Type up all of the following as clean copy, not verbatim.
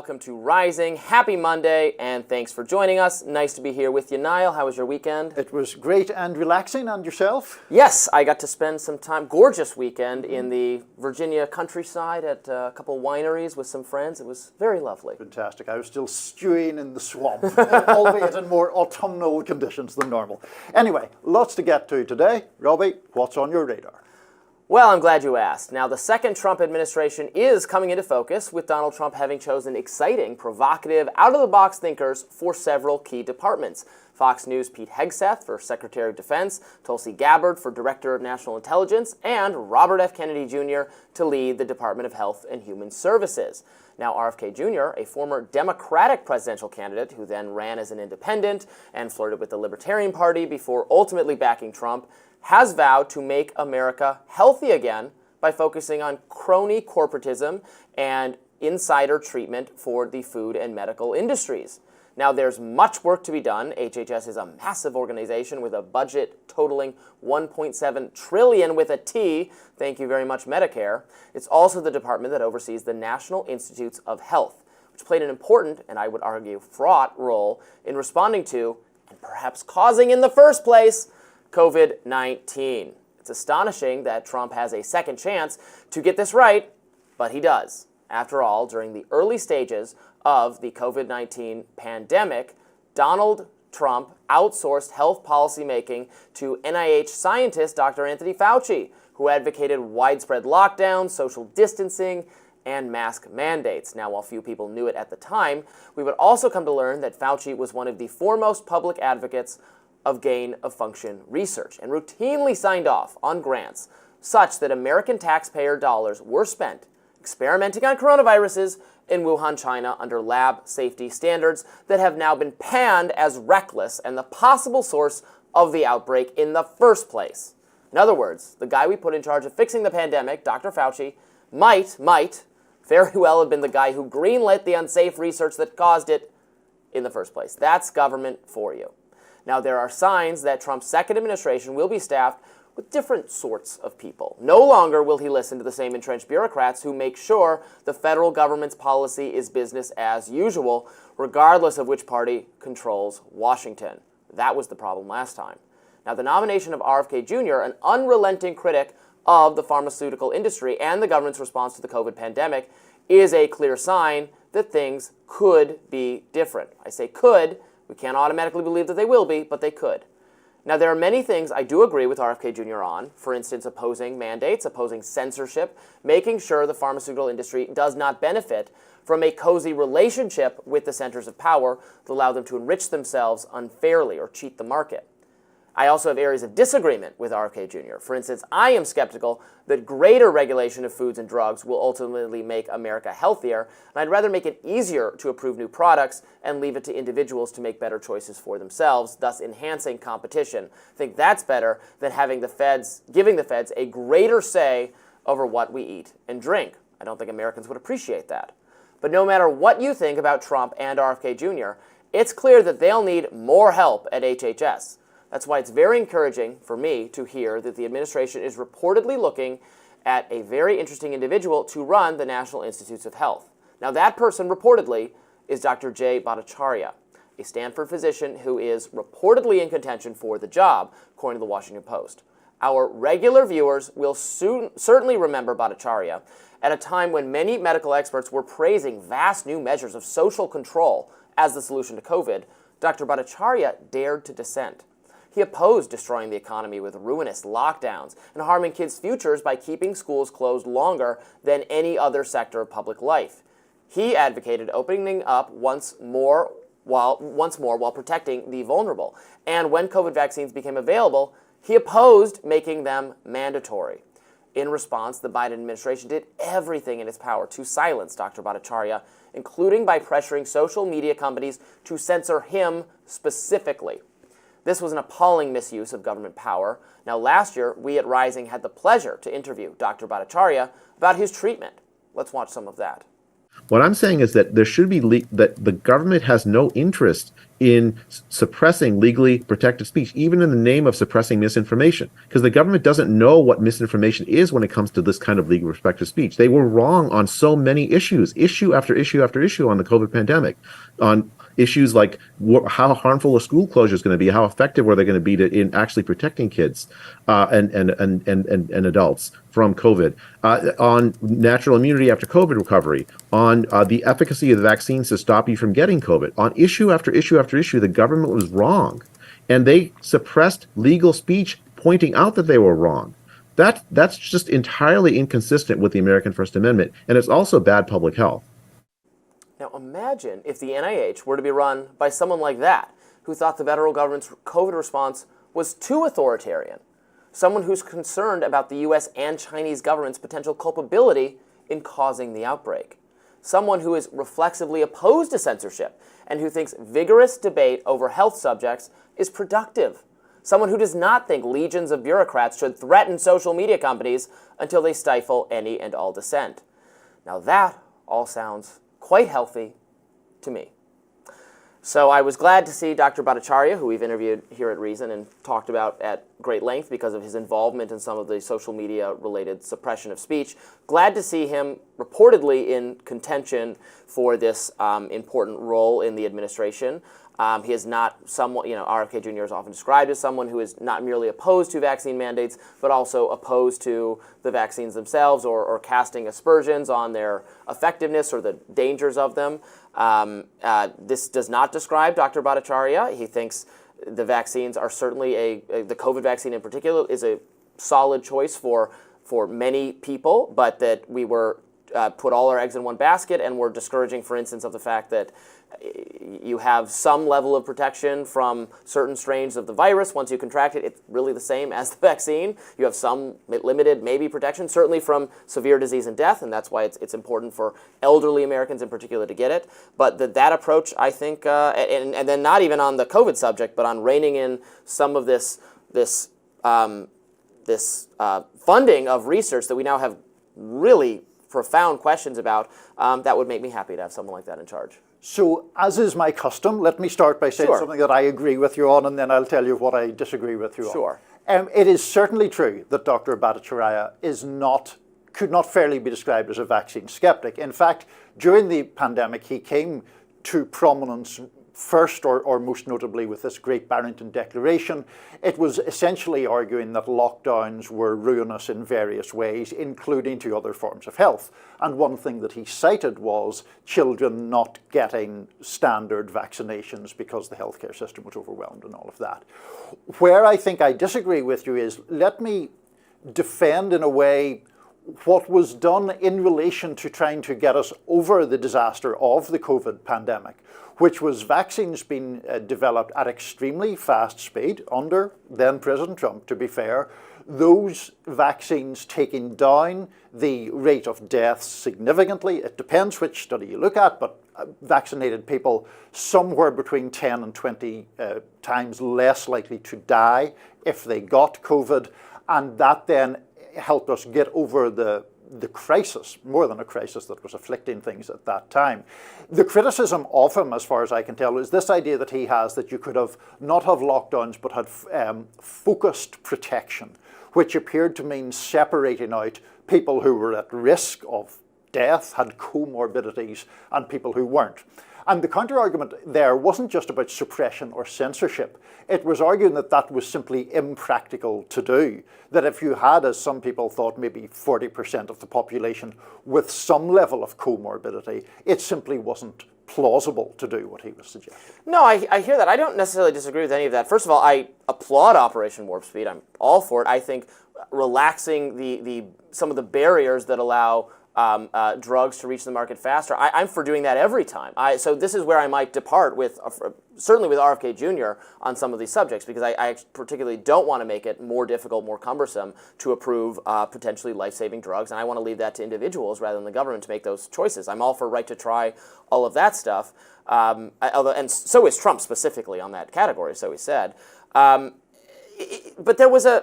welcome to Rising. Happy Monday, and thanks for joining us. Nice to be here with you, Niall. How was your weekend? It was great and relaxing. And yourself? Yes, I got to spend some time, gorgeous weekend, in the Virginia countryside at a couple wineries with some friends. It was very lovely. Fantastic. I was still stewing in the swamp, albeit in more autumnal conditions than normal. Anyway, lots to get to today. Robby, what's on your radar? Well, I'm glad you asked. Now, the second Trump administration is coming into focus, with Donald Trump having chosen exciting, provocative, out-of-the-box thinkers for several key departments. Fox News' Pete Hegseth for Secretary of Defense, Tulsi Gabbard for Director of National Intelligence, and Robert F. Kennedy Jr. to lead the Department of Health and Human Services. Now, RFK Jr., a former Democratic presidential candidate who then ran as an independent and flirted with the Libertarian Party before ultimately backing Trump, has vowed to make America healthy again by focusing on crony corporatism and insider treatment for the food and medical industries. Now, there's much work to be done. HHS is a massive organization with a budget totaling $1.7 trillion with a T. Thank you very much, Medicare. It's also the department that oversees the National Institutes of Health, which played an important, and I would argue fraught, role in responding to, and perhaps causing in the first place, COVID-19. It's astonishing that Trump has a second chance to get this right, but he does. After all, during the early stages of the COVID-19 pandemic, Donald Trump outsourced health policy making to NIH scientist Dr. Anthony Fauci, who advocated widespread lockdowns, social distancing, and mask mandates. Now, while few people knew it at the time, we would also come to learn that Fauci was one of the foremost public advocates of gain-of-function research and routinely signed off on grants such that American taxpayer dollars were spent experimenting on coronaviruses in Wuhan, China, under lab safety standards that have now been panned as reckless and the possible source of the outbreak in the first place. In other words, the guy we put in charge of fixing the pandemic, Dr. Fauci, might very well have been the guy who greenlit the unsafe research that caused it in the first place. That's government for you. Now, there are signs that Trump's second administration will be staffed with different sorts of people. No longer will he listen to the same entrenched bureaucrats who make sure the federal government's policy is business as usual, regardless of which party controls Washington. That was the problem last time. Now, the nomination of RFK Jr., an unrelenting critic of the pharmaceutical industry and the government's response to the COVID pandemic, is a clear sign that things could be different. I say could. We can't automatically believe that they will be, but they could. Now, there are many things I do agree with RFK Jr. on. For instance, opposing mandates, opposing censorship, making sure the pharmaceutical industry does not benefit from a cozy relationship with the centers of power that allow them to enrich themselves unfairly or cheat the market. I also have areas of disagreement with RFK Jr. For instance, I am skeptical that greater regulation of foods and drugs will ultimately make America healthier, and I'd rather make it easier to approve new products and leave it to individuals to make better choices for themselves, thus enhancing competition. I think that's better than giving the feds a greater say over what we eat and drink. I don't think Americans would appreciate that. But no matter what you think about Trump and RFK Jr., it's clear that they'll need more help at HHS. That's why it's very encouraging for me to hear that the administration is reportedly looking at a very interesting individual to run the National Institutes of Health. Now, that person reportedly is Dr. J. Bhattacharya, a Stanford physician who is reportedly in contention for the job, according to the Washington Post. Our regular viewers will certainly remember Bhattacharya at a time when many medical experts were praising vast new measures of social control as the solution to COVID. Dr. Bhattacharya dared to dissent. He opposed destroying the economy with ruinous lockdowns and harming kids' futures by keeping schools closed longer than any other sector of public life. He advocated opening up once more while protecting the vulnerable. And when COVID vaccines became available, he opposed making them mandatory. In response, the Biden administration did everything in its power to silence Dr. Bhattacharya, including by pressuring social media companies to censor him specifically. This was an appalling misuse of government power. Now, last year, we at Rising had the pleasure to interview Dr. Bhattacharya about his treatment. Let's watch some of that. What I'm saying is that there should be that the government has no interest in suppressing legally protected speech, even in the name of suppressing misinformation, because the government doesn't know what misinformation is when it comes to this kind of legally protected speech. They were wrong on so many issues, issue after issue after issue on the COVID pandemic, on issues like how harmful a school closure is going to be, how effective are they going to be in actually protecting kids and adults from COVID, on natural immunity after COVID recovery, on the efficacy of the vaccines to stop you from getting COVID. On issue after issue after issue, the government was wrong, and they suppressed legal speech pointing out that they were wrong. That's just entirely inconsistent with the American First Amendment, and it's also bad public health. Now imagine if the NIH were to be run by someone like that, who thought the federal government's COVID response was too authoritarian, someone who's concerned about the US and Chinese government's potential culpability in causing the outbreak, someone who is reflexively opposed to censorship and who thinks vigorous debate over health subjects is productive, someone who does not think legions of bureaucrats should threaten social media companies until they stifle any and all dissent. Now that all sounds quite healthy to me. So I was glad to see Dr. Bhattacharya, who we've interviewed here at Reason and talked about at great length because of his involvement in some of the social media-related suppression of speech. Glad to see him reportedly in contention for this important role in the administration. He is not someone, RFK Jr. is often described as someone who is not merely opposed to vaccine mandates, but also opposed to the vaccines themselves or casting aspersions on their effectiveness or the dangers of them. This does not describe Dr. Bhattacharya. He thinks the vaccines are certainly the COVID vaccine in particular is a solid choice for many people, but that we were put all our eggs in one basket, and we're discouraging, for instance, of the fact that you have some level of protection from certain strains of the virus. Once you contract it, it's really the same as the vaccine. You have some limited, maybe, protection, certainly from severe disease and death, and that's why it's important for elderly Americans in particular to get it. But that approach, I think, and then not even on the COVID subject, but on reining in some of this funding of research that we now have really profound questions about, that would make me happy to have someone like that in charge. So, as is my custom, let me start by saying something that I agree with you on, and then I'll tell you what I disagree with you on. It is certainly true that Dr. Bhattacharya could not fairly be described as a vaccine skeptic. In fact, during the pandemic, he came to prominence first, or most notably, with this Great Barrington Declaration. It was essentially arguing that lockdowns were ruinous in various ways, including to other forms of health. And one thing that he cited was children not getting standard vaccinations because the healthcare system was overwhelmed and all of that. Where I think I disagree with you is, let me defend in a way what was done in relation to trying to get us over the disaster of the COVID pandemic, which was vaccines being developed at extremely fast speed under then President Trump, to be fair. Those vaccines taking down the rate of deaths significantly. It depends which study you look at, but vaccinated people somewhere between 10 and 20 times less likely to die if they got COVID. And that then helped us get over the crisis, more than a crisis, that was afflicting things at that time. The criticism of him, as far as I can tell, is this idea that he has that you could have not have lockdowns but had focused protection, which appeared to mean separating out people who were at risk of death, had comorbidities, and people who weren't. And the counter-argument there wasn't just about suppression or censorship. It was arguing that that was simply impractical to do. That if you had, as some people thought, maybe 40% of the population with some level of comorbidity, it simply wasn't plausible to do what he was suggesting. No, I hear that. I don't necessarily disagree with any of that. First of all, I applaud Operation Warp Speed. I'm all for it. I think relaxing some of the barriers that allow drugs to reach the market faster, I'm for doing that every time. So this is where I might depart certainly with RFK Jr. on some of these subjects, because I particularly don't want to make it more difficult, more cumbersome to approve potentially life-saving drugs, and I want to leave that to individuals rather than the government to make those choices. I'm all for right to try all of that stuff, and so is Trump specifically on that category, so he said. But there was I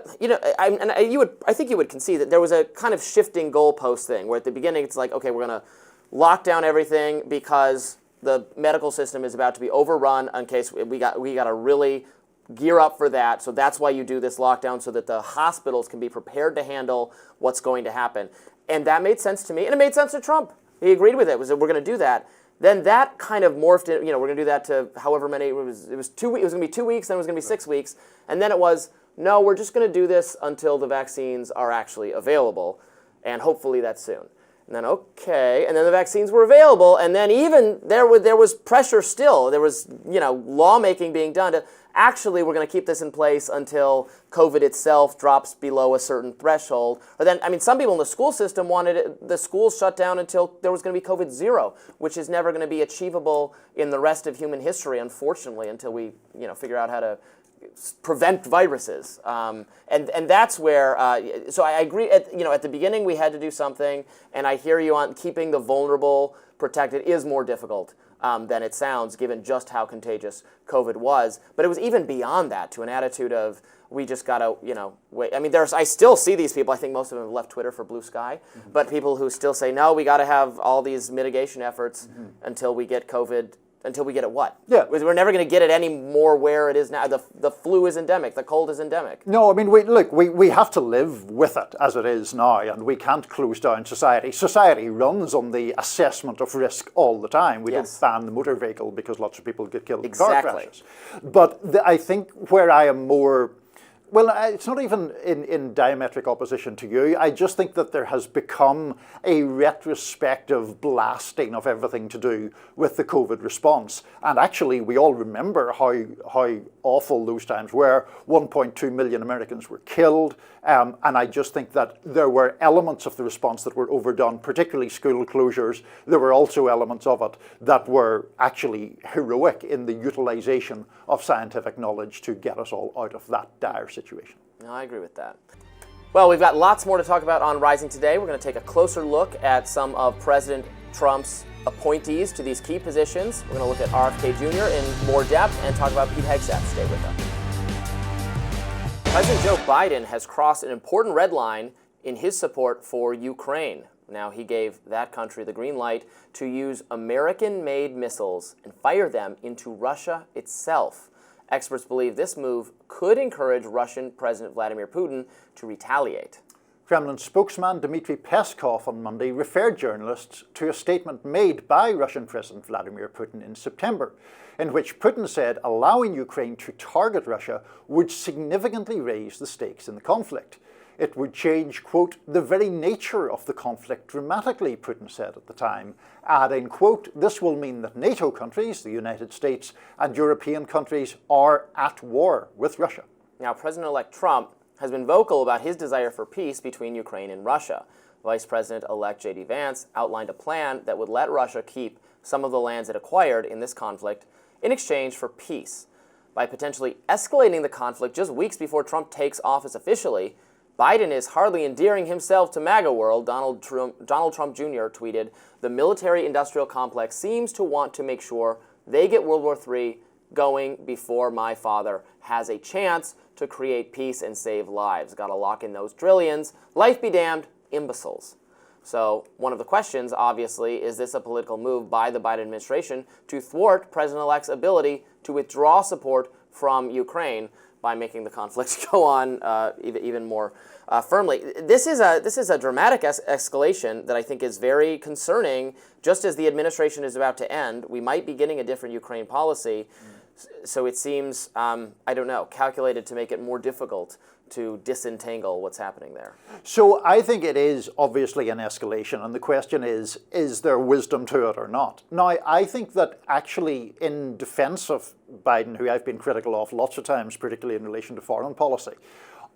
think you would concede that there was a kind of shifting goalpost thing, where at the beginning it's like, okay, we're going to lock down everything because the medical system is about to be overrun in case we got to really gear up for that. So that's why you do this lockdown, so that the hospitals can be prepared to handle what's going to happen. And that made sense to me, and it made sense to Trump. He agreed with it. Was that we're going to do that. Then that kind of morphed. We're going to do that to however many. It was 2 weeks. It was going to be 2 weeks. Then it was going to be 6 weeks, and then it was no. We're just going to do this until the vaccines are actually available, and hopefully that's soon. And then okay, and then the vaccines were available, and then even there was pressure still. There was lawmaking being done to actually we're going to keep this in place until COVID itself drops below a certain threshold. Or then some people in the school system wanted the schools shut down until there was going to be COVID zero, which is never going to be achievable in the rest of human history, unfortunately, until we figure out how to prevent viruses, and that's where. So I agree. At the beginning we had to do something, and I hear you on keeping the vulnerable protected is more difficult than it sounds, given just how contagious COVID was. But it was even beyond that, to an attitude of we just gotta wait. I still see these people. I think most of them have left Twitter for blue sky, but people who still say no, we got to have all these mitigation efforts until we get COVID. Until we get it what? Yeah. We're never going to get it any more where it is now. The flu is endemic. The cold is endemic. No, we have to live with it as it is now, and we can't close down society. Society runs on the assessment of risk all the time. We don't ban the motor vehicle because lots of people get killed in car crashes. But I think where I am more... Well, it's not even in diametric opposition to you. I just think that there has become a retrospective blasting of everything to do with the COVID response. And actually, we all remember how awful those times were. 1.2 million Americans were killed. And I just think that there were elements of the response that were overdone, particularly school closures. There were also elements of it that were actually heroic in the utilization of scientific knowledge to get us all out of that dire situation. No, I agree with that. Well, we've got lots more to talk about on Rising today. We're going to take a closer look at some of President Trump's appointees to these key positions. We're going to look at RFK Jr. in more depth and talk about Pete Hegseth. Stay with us. President Joe Biden has crossed an important red line in his support for Ukraine. Now, he gave that country the green light to use American-made missiles and fire them into Russia itself. Experts believe this move could encourage Russian President Vladimir Putin to retaliate. Kremlin spokesman Dmitry Peskov on Monday referred journalists to a statement made by Russian President Vladimir Putin in September, in which Putin said allowing Ukraine to target Russia would significantly raise the stakes in the conflict. It would change, quote, the very nature of the conflict dramatically, Putin said at the time, adding, quote, this will mean that NATO countries, the United States, and European countries are at war with Russia. Now, President-elect Trump has been vocal about his desire for peace between Ukraine and Russia. Vice President-elect J.D. Vance outlined a plan that would let Russia keep some of the lands it acquired in this conflict in exchange for peace. By potentially escalating the conflict just weeks before Trump takes office officially, Biden is hardly endearing himself to MAGA world. Donald Trump Jr. tweeted, the military-industrial complex seems to want to make sure they get World War III going before my father has a chance to create peace and save lives. Got to lock in those trillions. Life be damned, imbeciles. So one of the questions, obviously, is this a political move by the Biden administration to thwart President-elect's ability to withdraw support from Ukraine by making the conflict go on even more firmly? This is a dramatic escalation that I think is very concerning. Just as the administration is about to end, we might be getting a different Ukraine policy. So it seems, calculated to make it more difficult to disentangle what's happening there. So I think it is obviously an escalation, and the question is there wisdom to it or not? Now, I think that actually in defense of Biden, who I've been critical of lots of times, particularly in relation to foreign policy,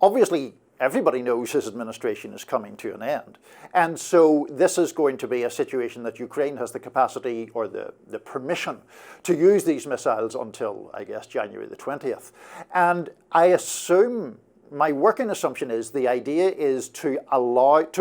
obviously everybody knows his administration is coming to an end. And so this is going to be a situation that Ukraine has the capacity or the permission to use these missiles until, I guess, January the 20th. And I assume, my working assumption is the idea is to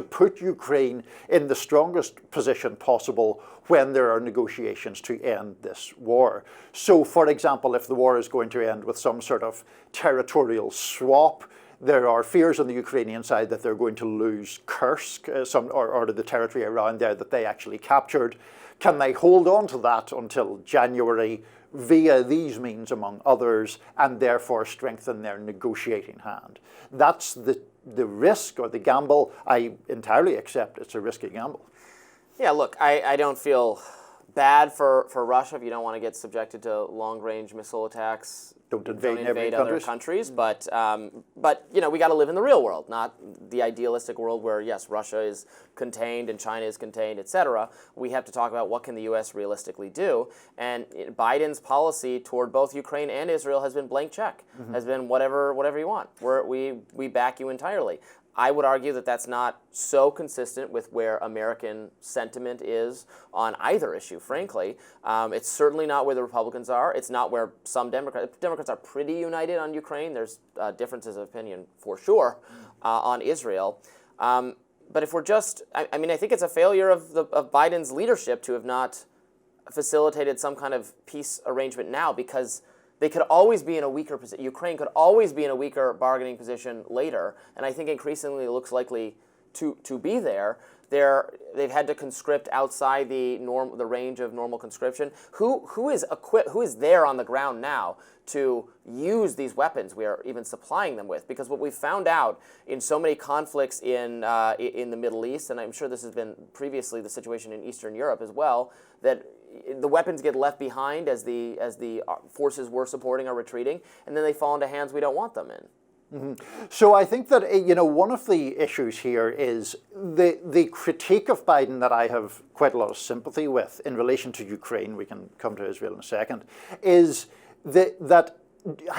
put Ukraine in the strongest position possible when there are negotiations to end this war. So, for example, if the war is going to end with some sort of territorial swap, there are fears on the Ukrainian side that they're going to lose Kursk, or the territory around there that they actually captured. can they hold on to that until January via these means, among others, and therefore strengthen their negotiating hand? That's the risk or the gamble. I entirely accept it's a risky gamble. Yeah, look, I don't feel bad for Russia if you don't want to get subjected to long-range missile attacks. Don't invade other countries, but you know, we got to live in the real world, not the idealistic world where yes, Russia is contained and China is contained, etc. We have to talk about what can the U.S. realistically do, and Biden's policy toward both Ukraine and Israel has been blank check, has been whatever you want. We back you entirely. I would argue that that's not so consistent with where American sentiment is on either issue, frankly. It's certainly not where the Republicans are. It's not where some Democrats are pretty united on Ukraine. There's differences of opinion, for sure, on Israel. But if we're just, I mean, I think it's a failure of Biden's leadership to have not facilitated some kind of peace arrangement now, because they could always be in a weaker position. Ukraine could always be in a weaker bargaining position later, and I think increasingly it looks likely to be there. They've had to conscript outside the range of normal conscription. Who is equipped? Who is there on the ground now to use these weapons we are even supplying them with? Because what we've found out in so many conflicts in the Middle East, and I'm sure this has been previously the situation in Eastern Europe as well, that the weapons get left behind as the forces we're supporting are retreating, and then they fall into hands we don't want them in. So I think that, you know, one of the issues here is the critique of Biden that I have quite a lot of sympathy with in relation to Ukraine, we can come to Israel in a second, is that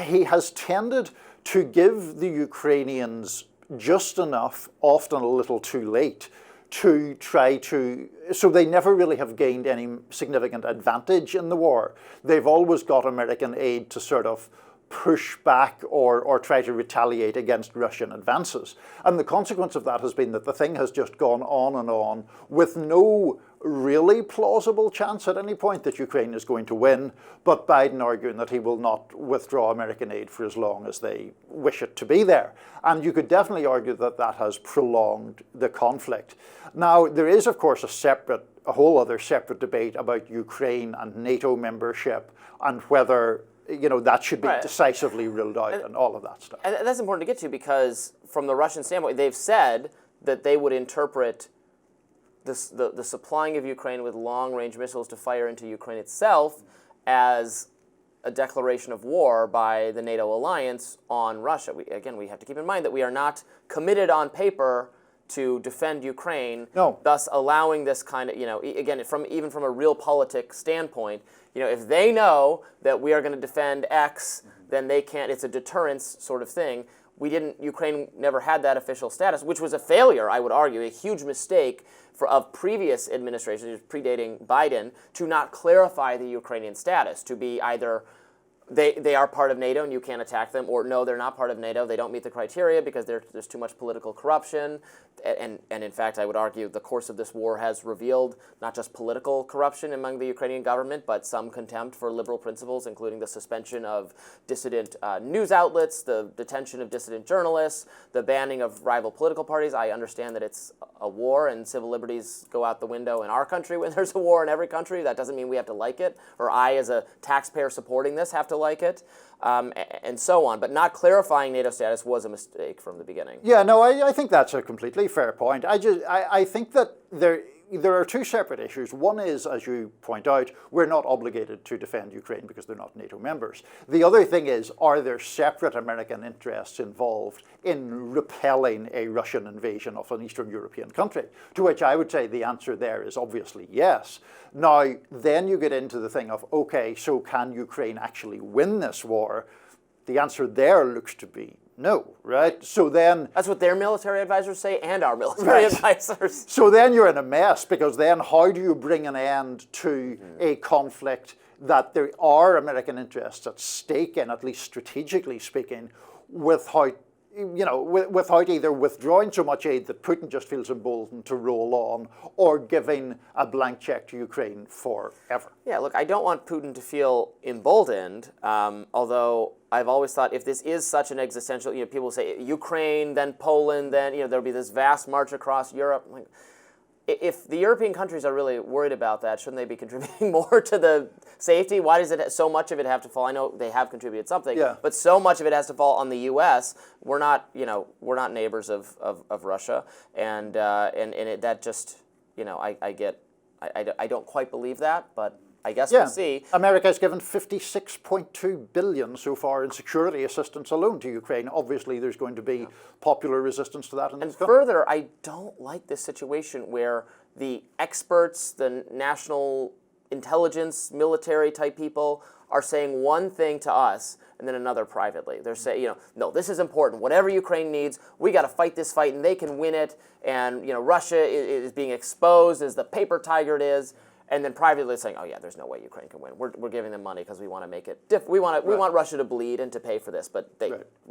he has tended to give the Ukrainians just enough, often a little too late, to try to, so they never really have gained any significant advantage in the war. They've always got American aid to sort of push back or try to retaliate against Russian advances. And the consequence of that has been that the thing has just gone on and on with no really plausible chance at any point that Ukraine is going to win, but Biden arguing that he will not withdraw American aid for as long as they wish it to be there. And you could definitely argue that that has prolonged the conflict. Now, there is, of course, a whole other separate debate about Ukraine and NATO membership and whether, you know, that should be decisively ruled out and all of that stuff. And that's important to get to, because from the Russian standpoint, they've said that they would interpret the supplying of Ukraine with long-range missiles to fire into Ukraine itself as a declaration of war by the NATO alliance on Russia. We have to keep in mind that we are not committed on paper to defend Ukraine, thus allowing this kind of, you know, again, even from a real politic standpoint, you know, if they know that we are going to defend X, then they can't, it's a deterrence sort of thing. Ukraine never had that official status, which was a failure, I would argue, a huge mistake of previous administrations, predating Biden, to not clarify the Ukrainian status, to be either they are part of NATO and you can't attack them, or no, they're not part of NATO, they don't meet the criteria because there's too much political corruption. And in fact, I would argue the course of this war has revealed not just political corruption among the Ukrainian government, but some contempt for liberal principles, including the suspension of dissident news outlets, the detention of dissident journalists, the banning of rival political parties. I understand that it's a war and civil liberties go out the window in our country when there's a war in every country. That doesn't mean we have to like it, or I, as a taxpayer supporting this, have to like it. And so on. But not clarifying NATO status was a mistake from the beginning. Yeah, no, I think that's a completely fair point. I think that there are two separate issues. One is, as you point out, we're not obligated to defend Ukraine because they're not NATO members. The other thing is, are there separate American interests involved in repelling a Russian invasion of an Eastern European country? To which I would say the answer there is obviously yes. Now, then you get into the thing of, okay, so can Ukraine actually win this war? The answer there looks to be no, right? So then... That's what their military advisors say, and our military advisors. So then you're in a mess, because then how do you bring an end to a conflict that there are American interests at stake in, at least strategically speaking, without either withdrawing so much aid that Putin just feels emboldened to roll on, or giving a blank check to Ukraine forever? Yeah, look, I don't want Putin to feel emboldened, although I've always thought if this is such an existential, people say Ukraine, then Poland, then, there'll be this vast march across Europe. Like, if the European countries are really worried about that, shouldn't they be contributing more to the safety? Why does so much of it have to fall? I know they have contributed something, but so much of it has to fall on the U.S. We're not neighbors of Russia, and that just, I don't quite believe that, but I guess we'll see. America has given $56.2 billion so far in security assistance alone to Ukraine. Obviously, there's going to be popular resistance to that. And further, I don't like this situation where the experts, the national intelligence, military type people are saying one thing to us and then another privately. They're saying, no, this is important. Whatever Ukraine needs, we got to fight this fight and they can win it. And, Russia is being exposed as the paper tiger it is. And then privately saying, oh yeah, there's no way Ukraine can win. We're giving them money because we want to make it. We want Russia to bleed and to pay for this, but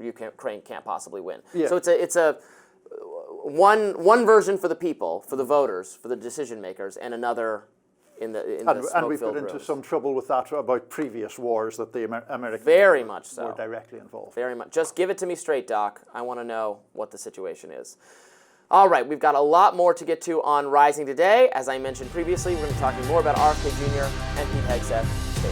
Ukraine can't possibly win. Yeah. So it's a one version for the people, for the voters, for the decision makers, and another in the and we've got into some trouble with that about previous wars that the Americans very much so were directly involved. Very much. Just give it to me straight, Doc. I want to know what the situation is. All right, we've got a lot more to get to on Rising today. As I mentioned previously, we're going to be talking more about RFK Jr. and Pete Hegseth. Stay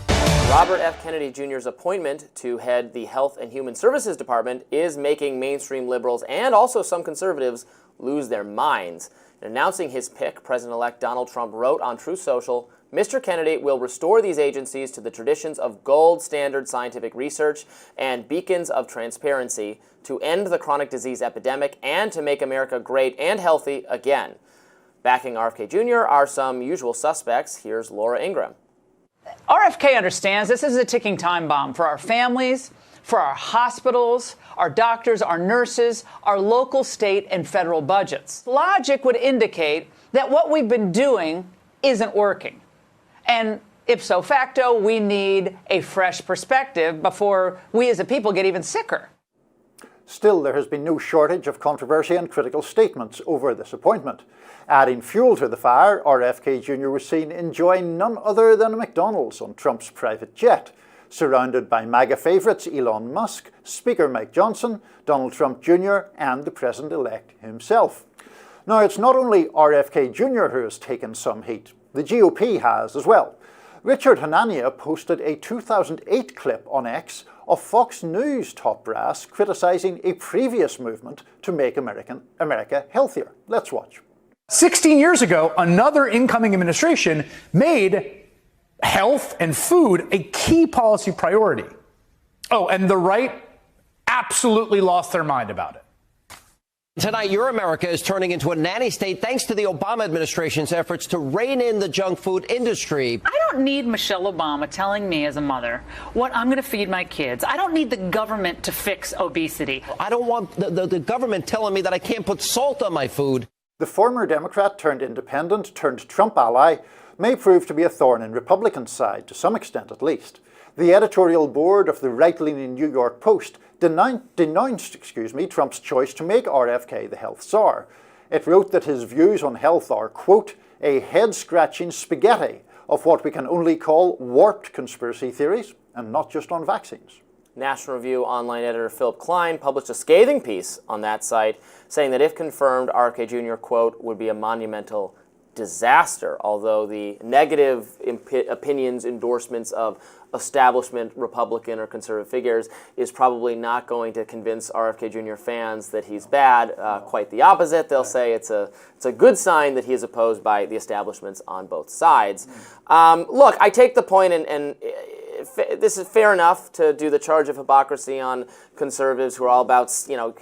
tuned. Robert F. Kennedy Jr.'s appointment to head the Health and Human Services Department is making mainstream liberals and also some conservatives lose their minds. In announcing his pick, President-elect Donald Trump wrote on Truth Social, Mr. Kennedy will restore these agencies to the traditions of gold standard scientific research and beacons of transparency to end the chronic disease epidemic and to make America great and healthy again. Backing RFK Jr. are some usual suspects. Here's Laura Ingraham. RFK understands this is a ticking time bomb for our families, for our hospitals, our doctors, our nurses, our local, state, and federal budgets. Logic would indicate that what we've been doing isn't working. And ipso facto, we need a fresh perspective before we as a people get even sicker. Still, there has been no shortage of controversy and critical statements over this appointment. Adding fuel to the fire, RFK Jr. was seen enjoying none other than a McDonald's on Trump's private jet, surrounded by MAGA favourites Elon Musk, Speaker Mike Johnson, Donald Trump Jr. and the President-elect himself. Now, it's not only RFK Jr. who has taken some heat. The GOP has as well. Richard Hanania posted a 2008 clip on X of Fox News top brass criticising a previous movement to make America healthier. Let's watch. 16 years ago, another incoming administration made health and food a key policy priority. Oh, and the right absolutely lost their mind about it. Tonight, your America is turning into a nanny state thanks to the Obama administration's efforts to rein in the junk food industry. I don't need Michelle Obama telling me as a mother what I'm going to feed my kids. I don't need the government to fix obesity. I don't want the government telling me that I can't put salt on my food. The former Democrat turned independent turned Trump ally may prove to be a thorn in Republicans' side, to some extent at least. The editorial board of the right-leaning New York Post denounced Trump's choice to make RFK the health czar. It wrote that his views on health are, quote, a head-scratching spaghetti of what we can only call warped conspiracy theories, and not just on vaccines. National Review online editor Philip Klein published a scathing piece on that site, saying that if confirmed, RFK Jr., quote, would be a monumental disaster, although the negative opinions, endorsements of establishment Republican or conservative figures is probably not going to convince RFK Jr. fans that he's bad. Quite the opposite. They'll say it's a good sign that he is opposed by the establishments on both sides. Look, I take the point, and this is fair enough to do the charge of hypocrisy on conservatives who are all about,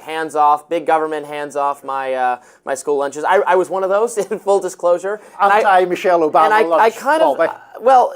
hands off, big government, hands off my my school lunches. I was one of those, in full disclosure. Anti-Michelle Obama and I kind of, lobby. well,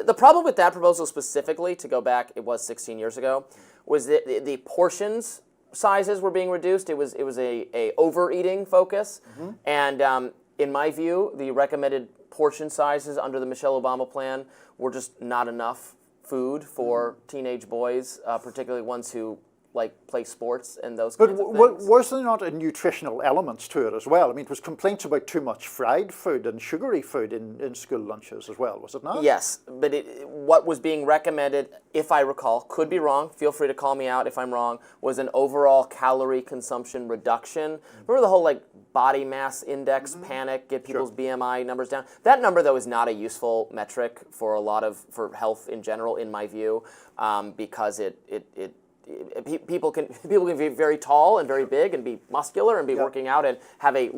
the problem with that proposal specifically, to go back, it was 16 years ago, was that the portions sizes were being reduced. It was a overeating focus, and in my view, the recommended portion sizes under the Michelle Obama plan were just not enough food for teenage boys, particularly ones who play sports and those kinds of things. But was there not a nutritional elements to it as well? I mean, it was complaints about too much fried food and sugary food in school lunches as well, was it not? Yes, but what was being recommended, if I recall, could be wrong, feel free to call me out if I'm wrong, was an overall calorie consumption reduction. Remember the whole body mass index panic, get people's BMI numbers down? That number, though, is not a useful metric for for health in general, in my view, because people can be very tall and very big and be muscular and be working out and have a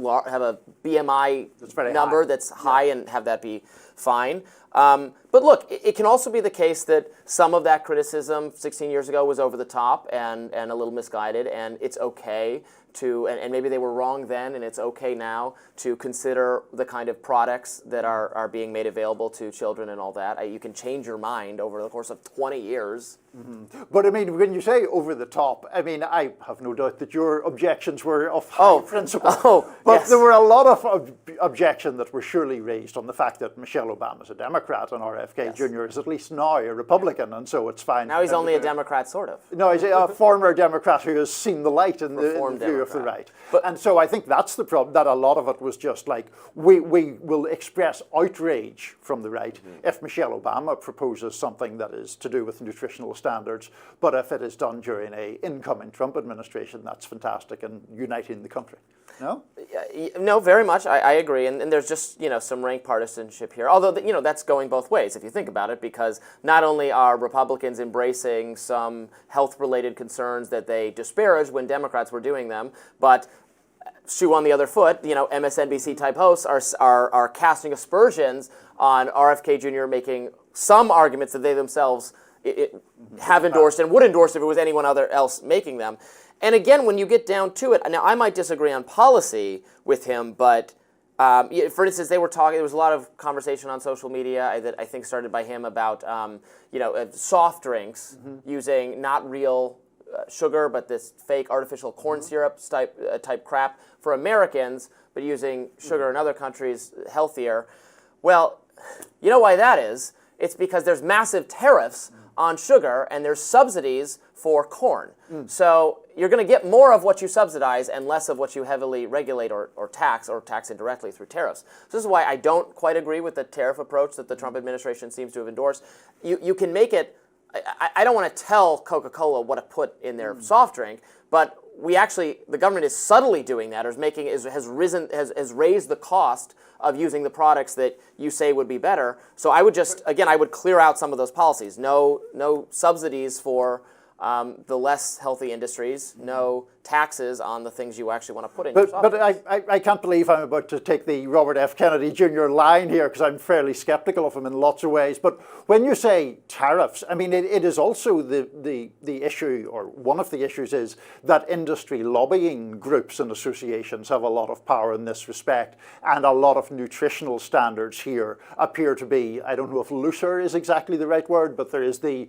BMI number that's high and have that be fine. But look, it can also be the case that some of that criticism 16 years ago was over the top and a little misguided, and it's okay to, and maybe they were wrong then, and it's okay now to consider the kind of products that are being made available to children and all that. You can change your mind over the course of 20 years. Mm-hmm. But I mean, when you say over the top, I mean, I have no doubt that your objections were of high principle. But there were a lot of objection that were surely raised on the fact that Michelle Obama is a Democrat and RFK Jr. is at least now a Republican, and so it's fine. Now he's only a Democrat, sort of. No, he's a former Democrat who has seen the light in the view of the right. And so I think that's the problem, that a lot of it was just like, we will express outrage from the right if Michelle Obama proposes something that is to do with nutritional standards, but if it is done during an incoming Trump administration, that's fantastic and uniting the country. No? No, very much. I agree. And there's just, some rank partisanship here. Although, that's going both ways if you think about it, because not only are Republicans embracing some health-related concerns that they disparaged when Democrats were doing them, but shoe on the other foot, MSNBC-type hosts are casting aspersions on RFK Jr. making some arguments that they themselves have endorsed and would endorse if it was anyone else making them. And again, when you get down to it, now I might disagree on policy with him, but for instance, they were talking, there was a lot of conversation on social media that I think started by him about, soft drinks using not real sugar, but this fake artificial corn syrup type crap for Americans, but using sugar in other countries healthier. Well, you know why that is? It's because there's massive tariffs on sugar and there's subsidies for corn. So you're going to get more of what you subsidize and less of what you heavily regulate or tax indirectly through tariffs. So this is why I don't quite agree with the tariff approach that the Trump administration seems to have endorsed. You can make it, I don't want to tell Coca-Cola what to put in their soft drink, but the government is subtly doing that, or has raised the cost of using the products that you say would be better. So I would I would clear out some of those policies. No subsidies for the less healthy industries, no taxes on the things you actually want to put in your soft drinks. But I can't believe I'm about to take the Robert F. Kennedy Jr. line here, because I'm fairly skeptical of him in lots of ways. But when you say tariffs, I mean, it is also the issue, or one of the issues is that industry lobbying groups and associations have a lot of power in this respect, and a lot of nutritional standards here appear to be, I don't know if looser is exactly the right word, but there is the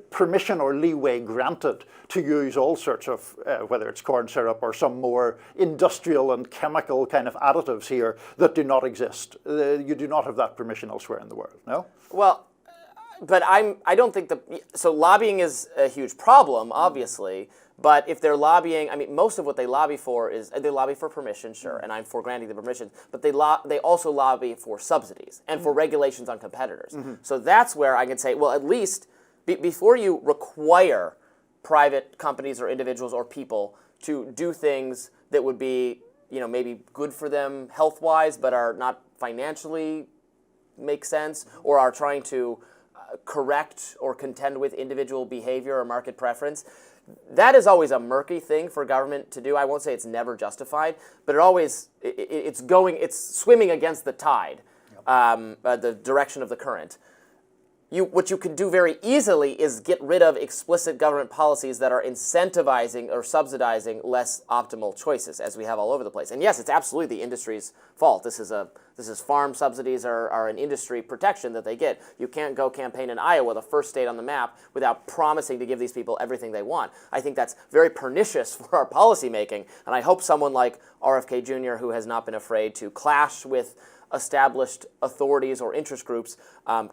permission or leeway granted to use all sorts of, whether it's corn syrup or some more industrial and chemical kind of additives here that do not exist. You do not have that permission elsewhere in the world, no? Well, but I don't think so lobbying is a huge problem, obviously, but if they're lobbying, I mean, most of what they lobby for is, they lobby for permission, sure, and I'm for granting the permission, but they also lobby for subsidies and for regulations on competitors. So that's where I can say, well, at least before you require private companies or individuals or people to do things that would be, maybe good for them health-wise, but are not financially make sense, or are trying to correct or contend with individual behavior or market preference, that is always a murky thing for government to do. I won't say it's never justified, but it's swimming against the tide, the direction of the current. What you can do very easily is get rid of explicit government policies that are incentivizing or subsidizing less optimal choices, as we have all over the place. And yes, it's absolutely the industry's fault. This is This is farm subsidies are an industry protection that they get. You can't go campaign in Iowa, the first state on the map, without promising to give these people everything they want. I think that's very pernicious for our policymaking, and I hope someone like RFK Jr., who has not been afraid to clash with established authorities or interest groups,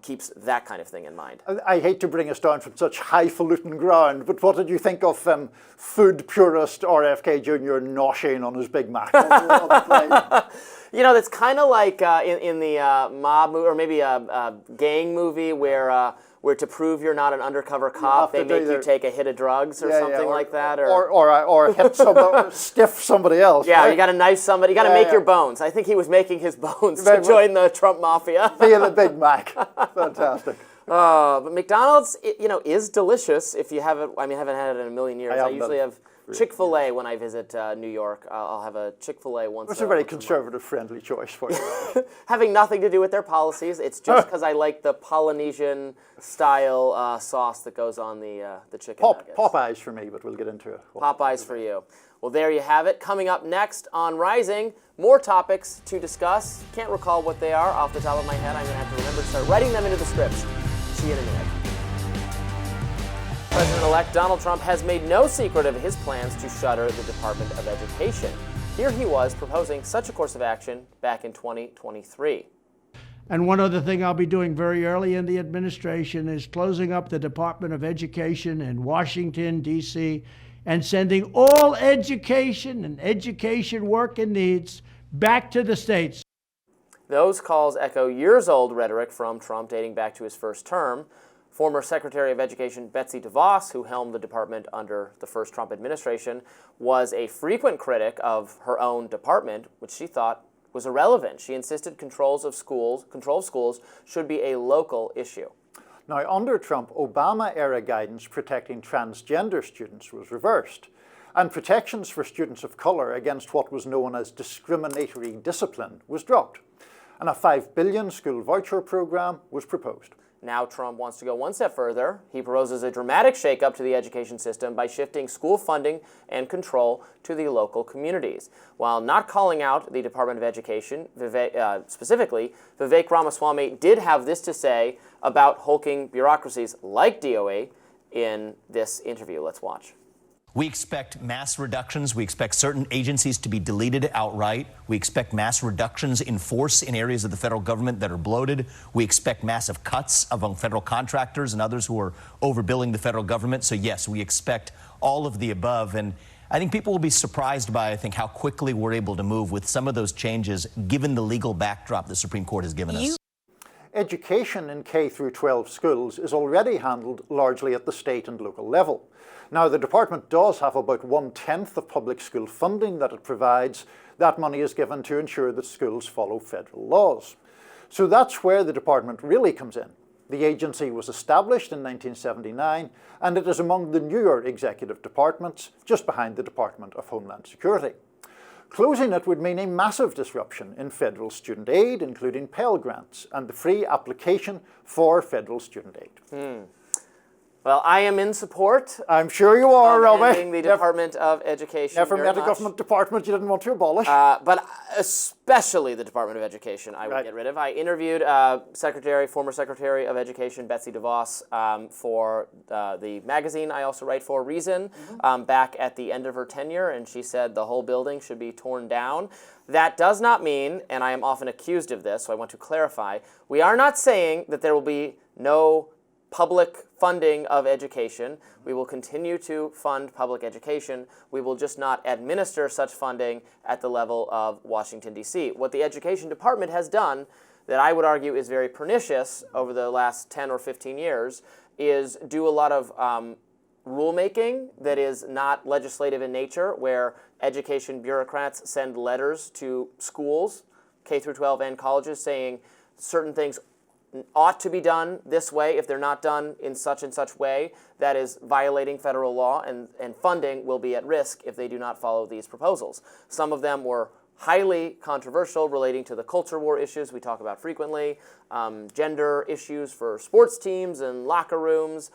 keeps that kind of thing in mind. I hate to bring us down from such highfalutin ground, but what did you think of food purist RFK Jr. noshing on his Big Mac? You know, it's kind of like in the mob movie, or maybe a gang movie where to prove you're not an undercover cop, they make you take a hit of drugs or something like that, or hit somebody, stiff somebody else. Yeah, right? You got to knife somebody. You got to make your bones. I think he was making his bones to join the Trump mafia. Via the Big Mac. Fantastic. But McDonald's, is delicious if you haven't. I mean, I haven't had it in a million years. I usually have Chick-fil-A when I visit New York. I'll have a Chick-fil-A once. It's a very conservative-friendly choice for you. Having nothing to do with their policies. It's just because I like the Polynesian-style sauce that goes on the chicken nuggets. Popeyes for me, but we'll get into it. Popeyes for you. Well, there you have it. Coming up next on Rising, more topics to discuss. Can't recall what they are off the top of my head. I'm going to have to remember to start writing them into the script. See you in a minute. President-elect Donald Trump has made no secret of his plans to shutter the Department of Education. Here he was proposing such a course of action back in 2023. And one other thing I'll be doing very early in the administration is closing up the Department of Education in Washington, D.C., and sending all education and education work and needs back to the states. Those calls echo years-old rhetoric from Trump dating back to his first term. Former Secretary of Education Betsy DeVos, who helmed the department under the first Trump administration, was a frequent critic of her own department, which she thought was irrelevant. She insisted control of schools should be a local issue. Now, under Trump, Obama-era guidance protecting transgender students was reversed, and protections for students of color against what was known as discriminatory discipline was dropped, and a $5 billion school voucher program was proposed. Now Trump wants to go one step further. He proposes a dramatic shakeup to the education system by shifting school funding and control to the local communities. While not calling out the Department of Education, specifically, Vivek Ramaswamy did have this to say about hulking bureaucracies like DOE in this interview. Let's watch. We expect mass reductions. We expect certain agencies to be deleted outright. We expect mass reductions in force in areas of the federal government that are bloated. We expect massive cuts among federal contractors and others who are overbilling the federal government. So yes, we expect all of the above. And I think people will be surprised by, how quickly we're able to move with some of those changes, given the legal backdrop the Supreme Court has given us. Education in K through 12 schools is already handled largely at the state and local level. Now, the department does have about 1/10 of public school funding that it provides. That money is given to ensure that schools follow federal laws. So that's where the department really comes in. The agency was established in 1979, and it is among the newer executive departments, just behind the Department of Homeland Security. Closing it would mean a massive disruption in federal student aid, including Pell Grants, and the free application for federal student aid. Well, I am in support. I'm sure you are, Robby. Ending the Department of Education. Never met a government department you didn't want to abolish. But especially the Department of Education, I would get rid of. I interviewed former Secretary of Education Betsy DeVos for the magazine I also write for, Reason, back at the end of her tenure, and she said the whole building should be torn down. That does not mean, and I am often accused of this, so I want to clarify, we are not saying that there will be no public funding of education. We will continue to fund public education. We will just not administer such funding at the level of Washington, D.C. What the Education Department has done that I would argue is very pernicious over the last 10 or 15 years is do a lot of rulemaking that is not legislative in nature, where education bureaucrats send letters to schools, K through 12 and colleges, saying certain things ought to be done this way. If they're not done in such and such way, that is violating federal law, and funding will be at risk if they do not follow these proposals. Some of them were highly controversial, relating to the culture war issues we talk about frequently, gender issues for sports teams and locker rooms.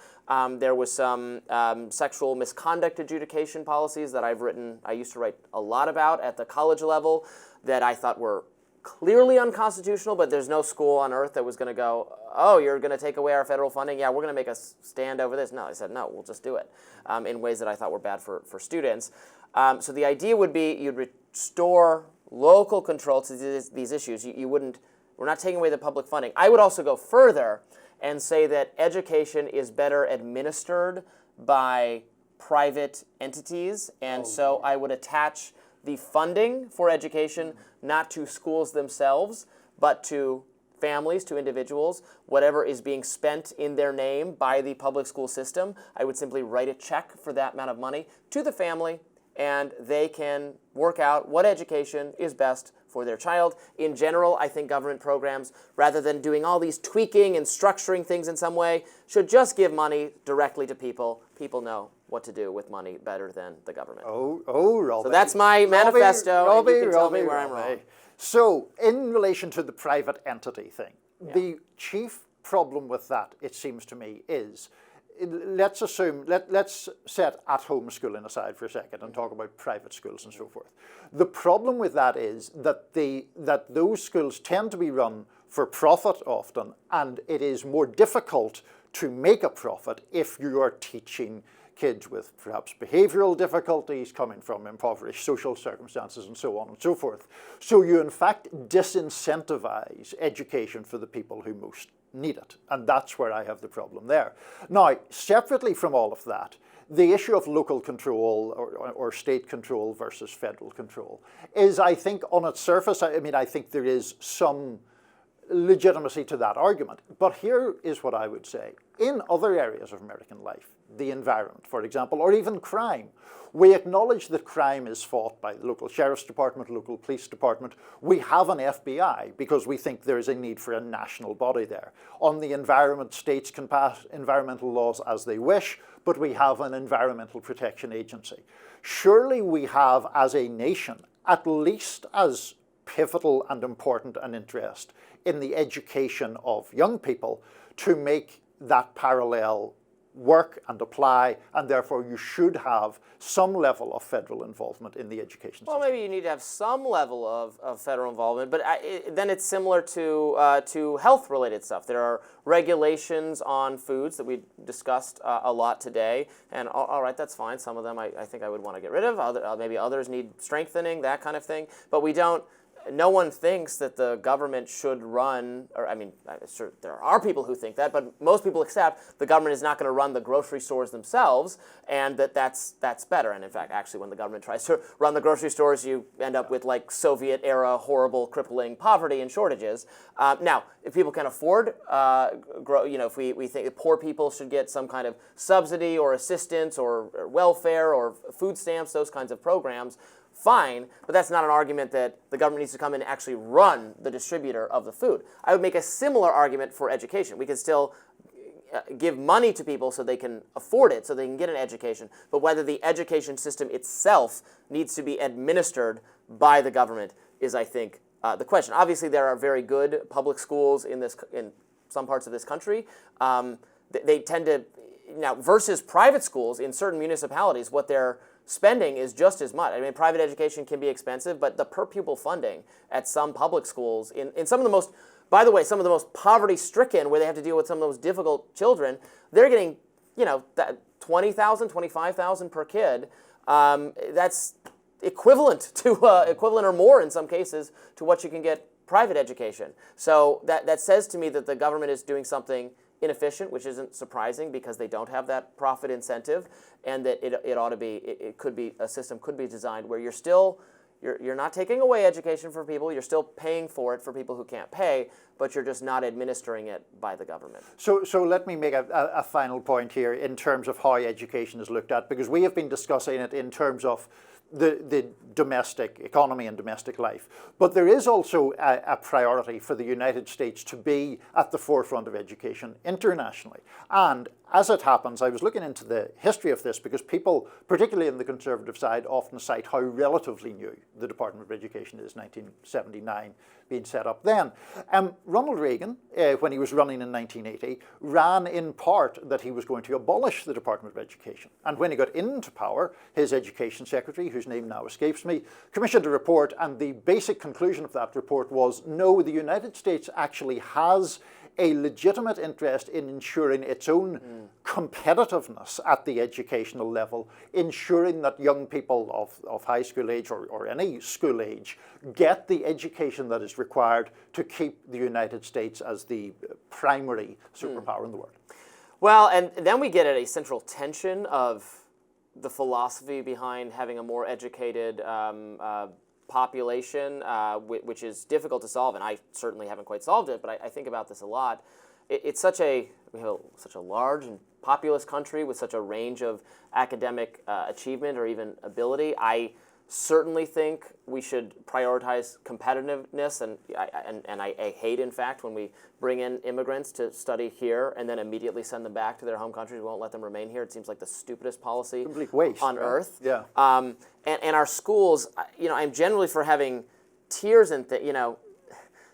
There was some sexual misconduct adjudication policies that I used to write a lot about at the college level that I thought were clearly unconstitutional, but there's no school on earth that was going to go, oh, you're going to take away our federal funding? Yeah, we're going to make a stand over this. No, I said, no, we'll just do it in ways that I thought were bad for students. So the idea would be you'd restore local control to these issues. We're not taking away the public funding. I would also go further and say that education is better administered by private entities, and so I would attach the funding for education not to schools themselves, but to families, to individuals. Whatever is being spent in their name by the public school system, I would simply write a check for that amount of money to the family, and they can work out what education is best for their child. In general, I think government programs, rather than doing all these tweaking and structuring things in some way, should just give money directly to people. People know what to do with money better than the government. Robby. So that's my manifesto, and you can tell me where I'm wrong. So, in relation to the private entity thing, the chief problem with that, it seems to me, is let's set at-home schooling aside for a second and talk about private schools and so forth. The problem with that is that those schools tend to be run for profit often, and it is more difficult to make a profit if you are teaching kids with perhaps behavioral difficulties coming from impoverished social circumstances and so on and so forth. So you in fact disincentivize education for the people who most need it. And that's where I have the problem there. Now, separately from all of that, the issue of local control or state control versus federal control is, I think, on its surface, I think there is some legitimacy to that argument. But here is what I would say. In other areas of American life, the environment, for example, or even crime, we acknowledge that crime is fought by the local sheriff's department, local police department. We have an FBI because we think there is a need for a national body there. On the environment, states can pass environmental laws as they wish, but we have an environmental protection agency. Surely we have, as a nation, at least as pivotal and important an interest in the education of young people to make that parallel work and apply, and therefore you should have some level of federal involvement in the education system. Well, maybe you need to have some level of federal involvement, but then it's similar to health-related stuff. There are regulations on foods that we discussed a lot today, and all right, that's fine. Some of them I think I would want to get rid of. Maybe others need strengthening, that kind of thing. But we don't. No one thinks that the government should run, sure, there are people who think that, but most people accept the government is not going to run the grocery stores themselves, and that's better. And in fact, actually, when the government tries to run the grocery stores, you end up with like Soviet-era horrible, crippling poverty and shortages. Now, if people can afford, if we think that poor people should get some kind of subsidy or assistance or welfare or food stamps, those kinds of programs, fine, but that's not an argument that the government needs to come in and actually run the distributor of the food. I would make a similar argument for education. We could still give money to people so they can afford it, so they can get an education, but whether the education system itself needs to be administered by the government is, I think, the question. Obviously, there are very good public schools in some parts of this country. They tend to, now, versus private schools in certain municipalities, what they're spending is just as much. I mean, private education can be expensive, but the per pupil funding at some public schools, in some of the most, by the way, some of the most poverty-stricken, where they have to deal with some of the most difficult children, they're getting, $20,000, $25,000 per kid. That's equivalent or more in some cases to what you can get private education. So that says to me that the government is doing something inefficient, which isn't surprising because they don't have that profit incentive, and that a system could be designed where you're not taking away education from people, you're still paying for it for people who can't pay, but you're just not administering it by the government. So let me make a final point here in terms of how education is looked at, because we have been discussing it in terms of the domestic economy and domestic life. But there is also a priority for the United States to be at the forefront of education internationally. And as it happens, I was looking into the history of this because people, particularly in the conservative side, often cite how relatively new the Department of Education is, 1979 being set up then. Ronald Reagan, when he was running in 1980, ran in part that he was going to abolish the Department of Education. And when he got into power, his education secretary, whose whose name now escapes me, commissioned a report, and the basic conclusion of that report was, no, the United States actually has a legitimate interest in ensuring its own competitiveness at the educational level, ensuring that young people of high school age or any school age get the education that is required to keep the United States as the primary superpower in the world. Well, and then we get at a central tension of the philosophy behind having a more educated population, which is difficult to solve, and I certainly haven't quite solved it, but I think about this a lot. It's we have such a large and populous country with such a range of academic achievement or even ability. I certainly think we should prioritize competitiveness, and I hate, in fact, when we bring in immigrants to study here and then immediately send them back to their home countries. We won't let them remain here. It seems like the stupidest policy on earth. Yeah. And our schools, I'm generally for having tiers and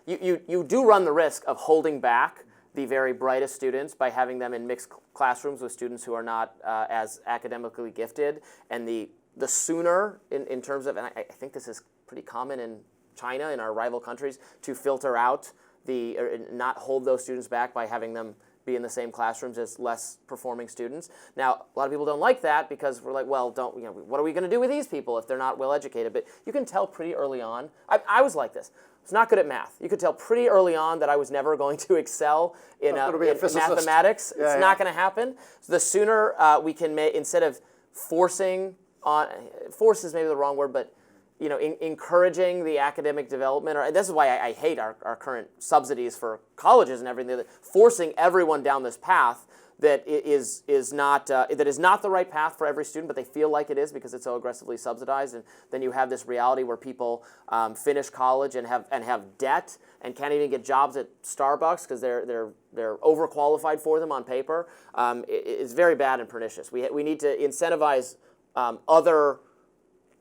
you do run the risk of holding back the very brightest students by having them in mixed classrooms with students who are not as academically gifted, and the sooner in terms of, and I think this is pretty common in China, in our rival countries, to filter out or not hold those students back by having them be in the same classrooms as less performing students. Now, a lot of people don't like that because we're like, well, what are we going to do with these people if they're not well educated? But you can tell pretty early on. I was like this. I was not good at math. You could tell pretty early on that I was never going to excel in mathematics. It's not going to happen. So the sooner we can make, instead of forcing on, force is maybe the wrong word, but encouraging the academic development, or this is why I hate our current subsidies for colleges and everything, forcing everyone down this path that is not the right path for every student, but they feel like it is because it's so aggressively subsidized. And then you have this reality where people finish college and have debt and can't even get jobs at Starbucks because they're overqualified for them on paper. It's very bad and pernicious. We need to incentivize other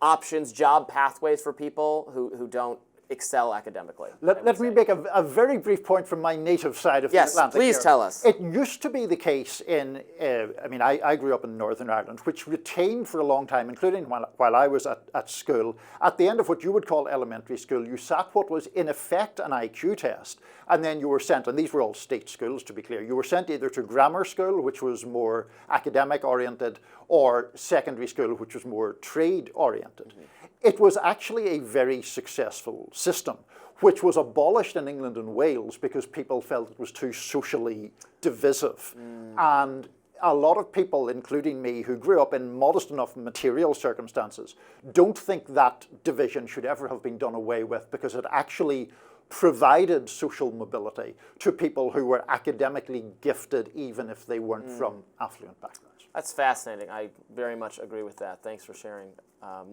options, job pathways for people who don't excel academically. Let me make a very brief point from my native side of the Atlantic. Yes, please tell us. It used to be the case in, I grew up in Northern Ireland, which retained for a long time, including while I was at school, at the end of what you would call elementary school, you sat what was in effect an IQ test, and then you were sent, and these were all state schools to be clear, you were sent either to grammar school, which was more academic oriented, or secondary school, which was more trade oriented. Mm-hmm. It was actually a very successful system, which was abolished in England and Wales because people felt it was too socially divisive. And a lot of people, including me, who grew up in modest enough material circumstances, don't think that division should ever have been done away with because it actually provided social mobility to people who were academically gifted, even if they weren't from affluent backgrounds. That's fascinating. I very much agree with that. Thanks for sharing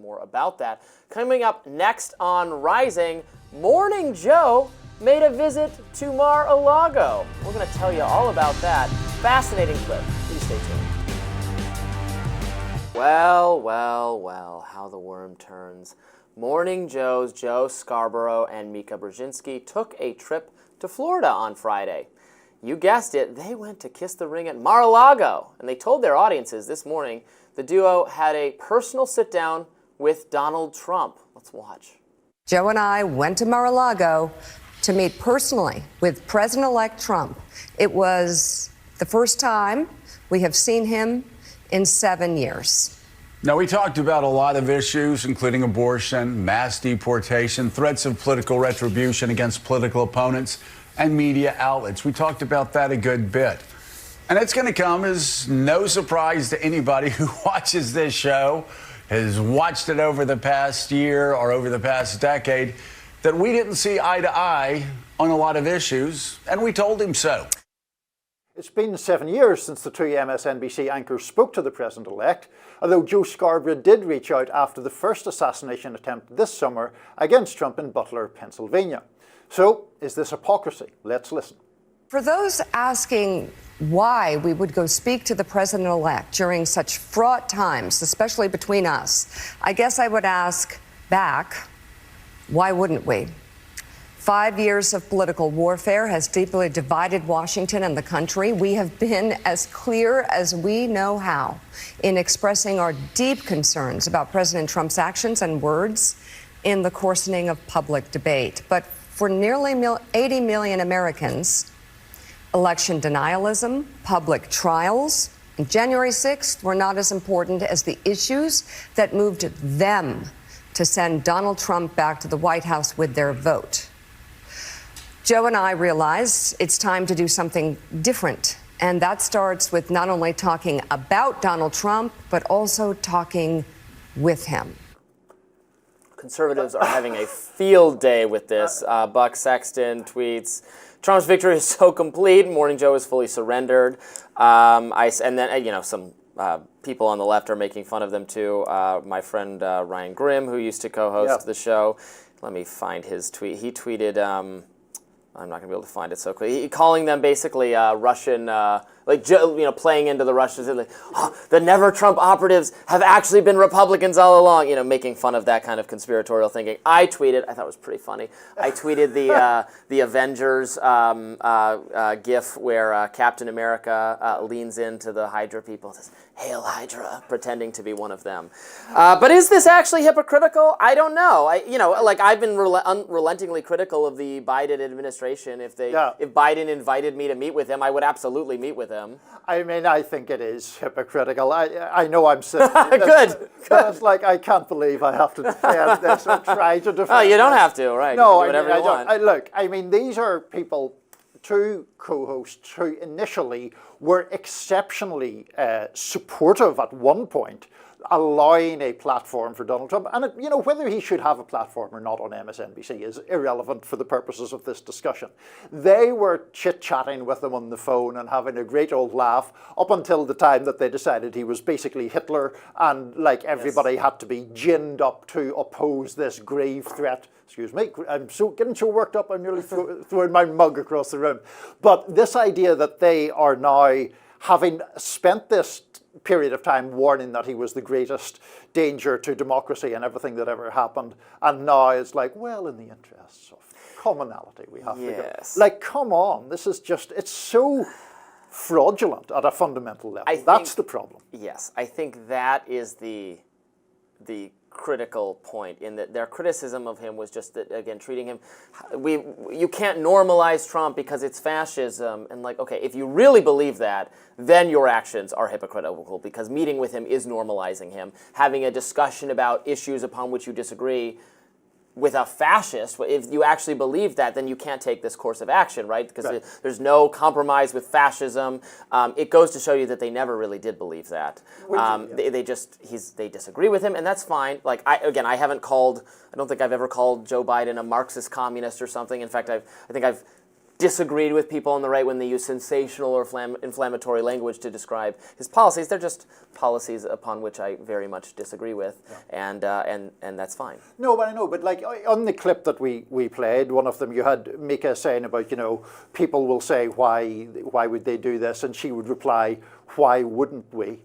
more about that. Coming up next on Rising, Morning Joe made a visit to Mar-A-Lago. We're going to tell you all about that. Fascinating clip. Please stay tuned. Well, how the worm turns. Morning Joe's Joe Scarborough and Mika Brzezinski took a trip to Florida on Friday. You guessed it, they went to kiss the ring at Mar-A-Lago, and they told their audiences this morning the duo had a personal sit-down with Donald Trump. Let's watch. Joe and I went to Mar-A-Lago to meet personally with President-elect Trump. It was the first time we have seen him in 7 years. Now, we talked about a lot of issues, including abortion, mass deportation, threats of political retribution against political opponents, and media outlets. We talked about that a good bit. And it's going to come as no surprise to anybody who watches this show, has watched it over the past year or over the past decade, that we didn't see eye to eye on a lot of issues, and we told him so. It's been 7 years since the two MSNBC anchors spoke to the president-elect, although Joe Scarborough did reach out after the first assassination attempt this summer against Trump in Butler, Pennsylvania. So, is this hypocrisy? Let's listen. For those asking why we would go speak to the president-elect during such fraught times, especially between us, I guess I would ask back, why wouldn't we? 5 years of political warfare has deeply divided Washington and the country. We have been as clear as we know how in expressing our deep concerns about President Trump's actions and words in the coarsening of public debate. But for nearly 80 million Americans, election denialism, public trials, and January 6th were not as important as the issues that moved them to send Donald Trump back to the White House with their vote. Joe and I realized it's time to do something different. And that starts with not only talking about Donald Trump, but also talking with him. Conservatives are having a field day with this. Buck Sexton tweets, Trump's victory is so complete. Morning Joe is fully surrendered. And then, some people on the left are making fun of them too. My friend Ryan Grimm, who used to co-host the show, let me find his tweet. He tweeted, I'm not going to be able to find it so quickly. Calling them basically Russian, playing into the Russians. Like, the Never Trump operatives have actually been Republicans all along. Making fun of that kind of conspiratorial thinking. I tweeted, I thought it was pretty funny. I tweeted the Avengers GIF where Captain America leans into the Hydra people and says, "Hail Hydra," pretending to be one of them. But is this actually hypocritical? I don't know. I've been unrelentingly critical of the Biden administration. If Biden invited me to meet with him, I would absolutely meet with him. I mean, I think it is hypocritical. I know I'm saying Good. It's like, I can't believe I have to defend this or try to defend Oh, you don't have to, right? No, whatever you want. Look, these are people, two co-hosts who initially were exceptionally supportive at one point, allowing a platform for Donald Trump. And whether he should have a platform or not on MSNBC is irrelevant for the purposes of this discussion. They were chit-chatting with him on the phone and having a great old laugh up until the time that they decided he was basically Hitler and everybody had to be ginned up to oppose this grave threat. Excuse me, I'm getting so worked up I'm nearly throwing my mug across the room. But this idea that they are now, having spent this period of time warning that he was the greatest danger to democracy and everything that ever happened, and now it's like, well, in the interests of commonality, we have to go. Come on, this is just, it's so fraudulent at a fundamental level. That's the problem. Yes, I think that is the critical point, in that their criticism of him was just that, again, treating him, you can't normalize Trump because it's fascism, and okay, if you really believe that, then your actions are hypocritical, because meeting with him is normalizing him. Having a discussion about issues upon which you disagree with a fascist, if you actually believe that, then you can't take this course of action, right? Because there's no compromise with fascism. It goes to show you that they never really did believe that. They disagree with him, and that's fine. I don't think I've ever called Joe Biden a Marxist communist or something. In fact, I think I've disagreed with people on the right when they use sensational or inflammatory language to describe his policies. They're just policies upon which I very much disagree with, and that's fine. No, but I know. But on the clip that we played, one of them, you had Mika saying about, people will say, why would they do this? And she would reply, why wouldn't we?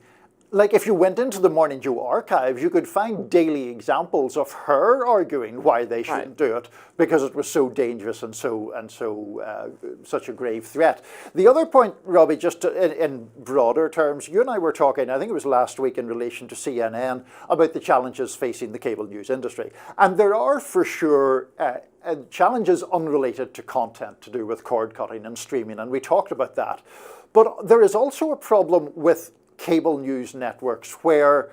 If you went into the Morning Joe archives, you could find daily examples of her arguing why they shouldn't do it, because it was so dangerous and such a grave threat. The other point, Robby, just in broader terms, you and I were talking, I think it was last week, in relation to CNN, about the challenges facing the cable news industry. And there are, for sure, challenges unrelated to content to do with cord cutting and streaming, and we talked about that. But there is also a problem with cable news networks where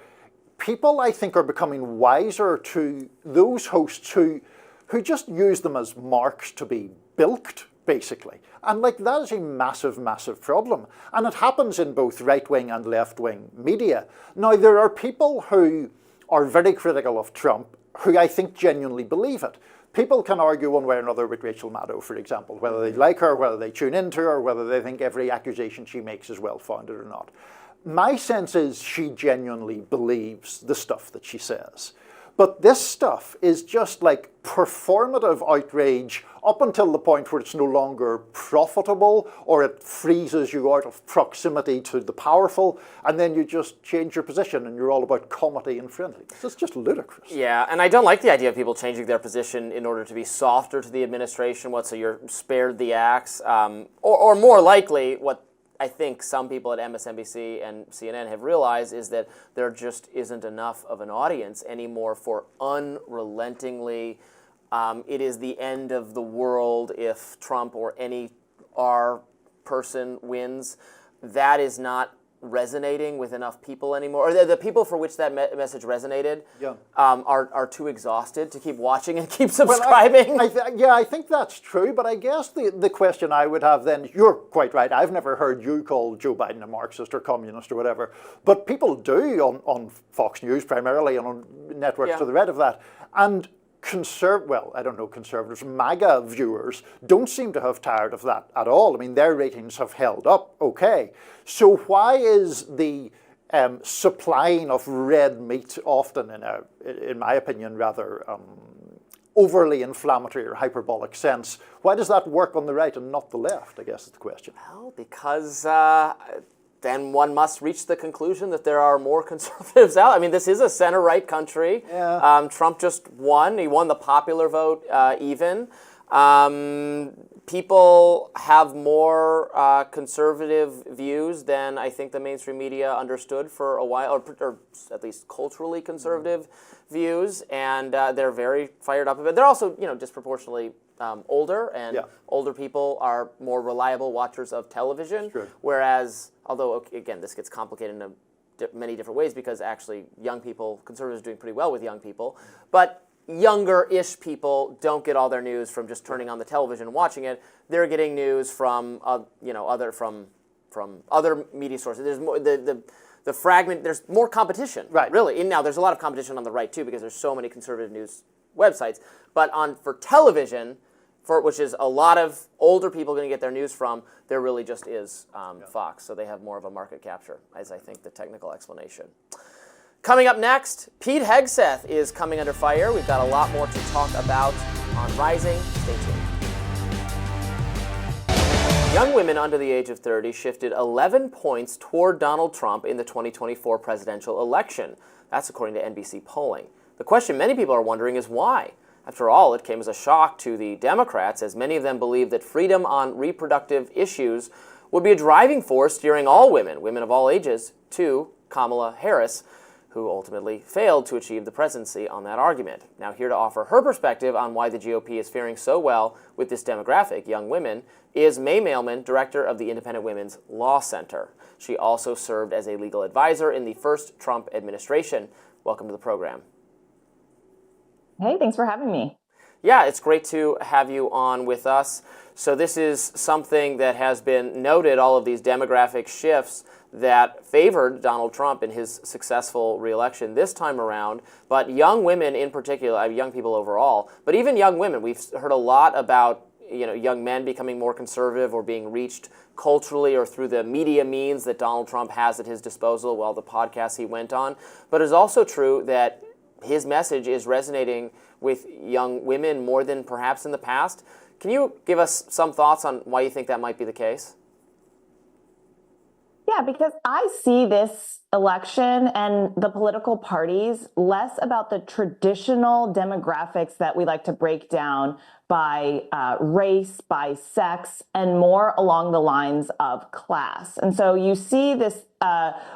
people, I think, are becoming wiser to those hosts who just use them as marks to be bilked, basically. And that is a massive, massive problem. And it happens in both right-wing and left-wing media. Now, there are people who are very critical of Trump who I think genuinely believe it. People can argue one way or another with Rachel Maddow, for example, whether they like her, whether they tune into her, whether they think every accusation she makes is well-founded or not. My sense is she genuinely believes the stuff that she says. But this stuff is just like performative outrage up until the point where it's no longer profitable or it freezes you out of proximity to the powerful, and then you just change your position and you're all about comedy and friendliness. It's just ludicrous. Yeah, and I don't like the idea of people changing their position in order to be softer to the administration, so you're spared the axe, or more likely, what I think some people at MSNBC and CNN have realized is that there just isn't enough of an audience anymore for unrelentingly, it is the end of the world if Trump or any R person wins. That is not resonating with enough people anymore, or the people for which that message resonated are too exhausted to keep watching and keep subscribing. Well, I think that's true, but I guess the question I would have then, you're quite right, I've never heard you call Joe Biden a Marxist or communist or whatever, but people do on Fox News primarily and on networks to the right of that, and conservatives, MAGA viewers don't seem to have tired of that at all. I mean, their ratings have held up okay. So why is the supplying of red meat often, in my opinion, rather overly inflammatory or hyperbolic sense, why does that work on the right and not the left, I guess is the question? Well, because then one must reach the conclusion that there are more conservatives out. I mean, this is a center-right country. Yeah. Trump just won. He won the popular vote even. People have more conservative views than I think the mainstream media understood for a while, or at least culturally conservative views, and they're very fired up about it. They're also, disproportionately older, and older people are more reliable watchers of television, whereas, although, again, this gets complicated in many different ways because actually young people, conservatives are doing pretty well with young people, but younger-ish people don't get all their news from just turning on the television and watching it. They're getting news from, from other media sources. There's more, the fragment, there's more competition, really. And now there's a lot of competition on the right, too, because there's so many conservative news websites. But for television, which is a lot of older people going to get their news from, there really just is Fox. So they have more of a market capture, as I think the technical explanation. Coming up next, Pete Hegseth is coming under fire. We've got a lot more to talk about on Rising. Stay tuned. Young women under the age of 30 shifted 11 points toward Donald Trump in the 2024 presidential election. That's according to NBC polling. The question many people are wondering is why? After all, it came as a shock to the Democrats, as many of them believe that freedom on reproductive issues would be a driving force steering all women of all ages, to Kamala Harris, who ultimately failed to achieve the presidency on that argument. Now, here to offer her perspective on why the GOP is faring so well with this demographic, young women, is Mailman, director of the Independent Women's Law Center. She also served as a legal advisor in the first Trump administration. Welcome to the program. Hey, thanks for having me. Yeah, it's great to have you on with us. So this is something that has been noted, all of these demographic shifts that favored Donald Trump in his successful reelection this time around, but young women in particular, young people overall, but even young women. We've heard a lot about young men becoming more conservative or being reached culturally or through the media means that Donald Trump has at his disposal, the podcasts he went on. But it's also true that his message is resonating with young women more than perhaps in the past. Can you give us some thoughts on why you think that might be the case? Yeah, because I see this election and the political parties less about the traditional demographics that we like to break down by race, by sex, and more along the lines of class. And so you see this,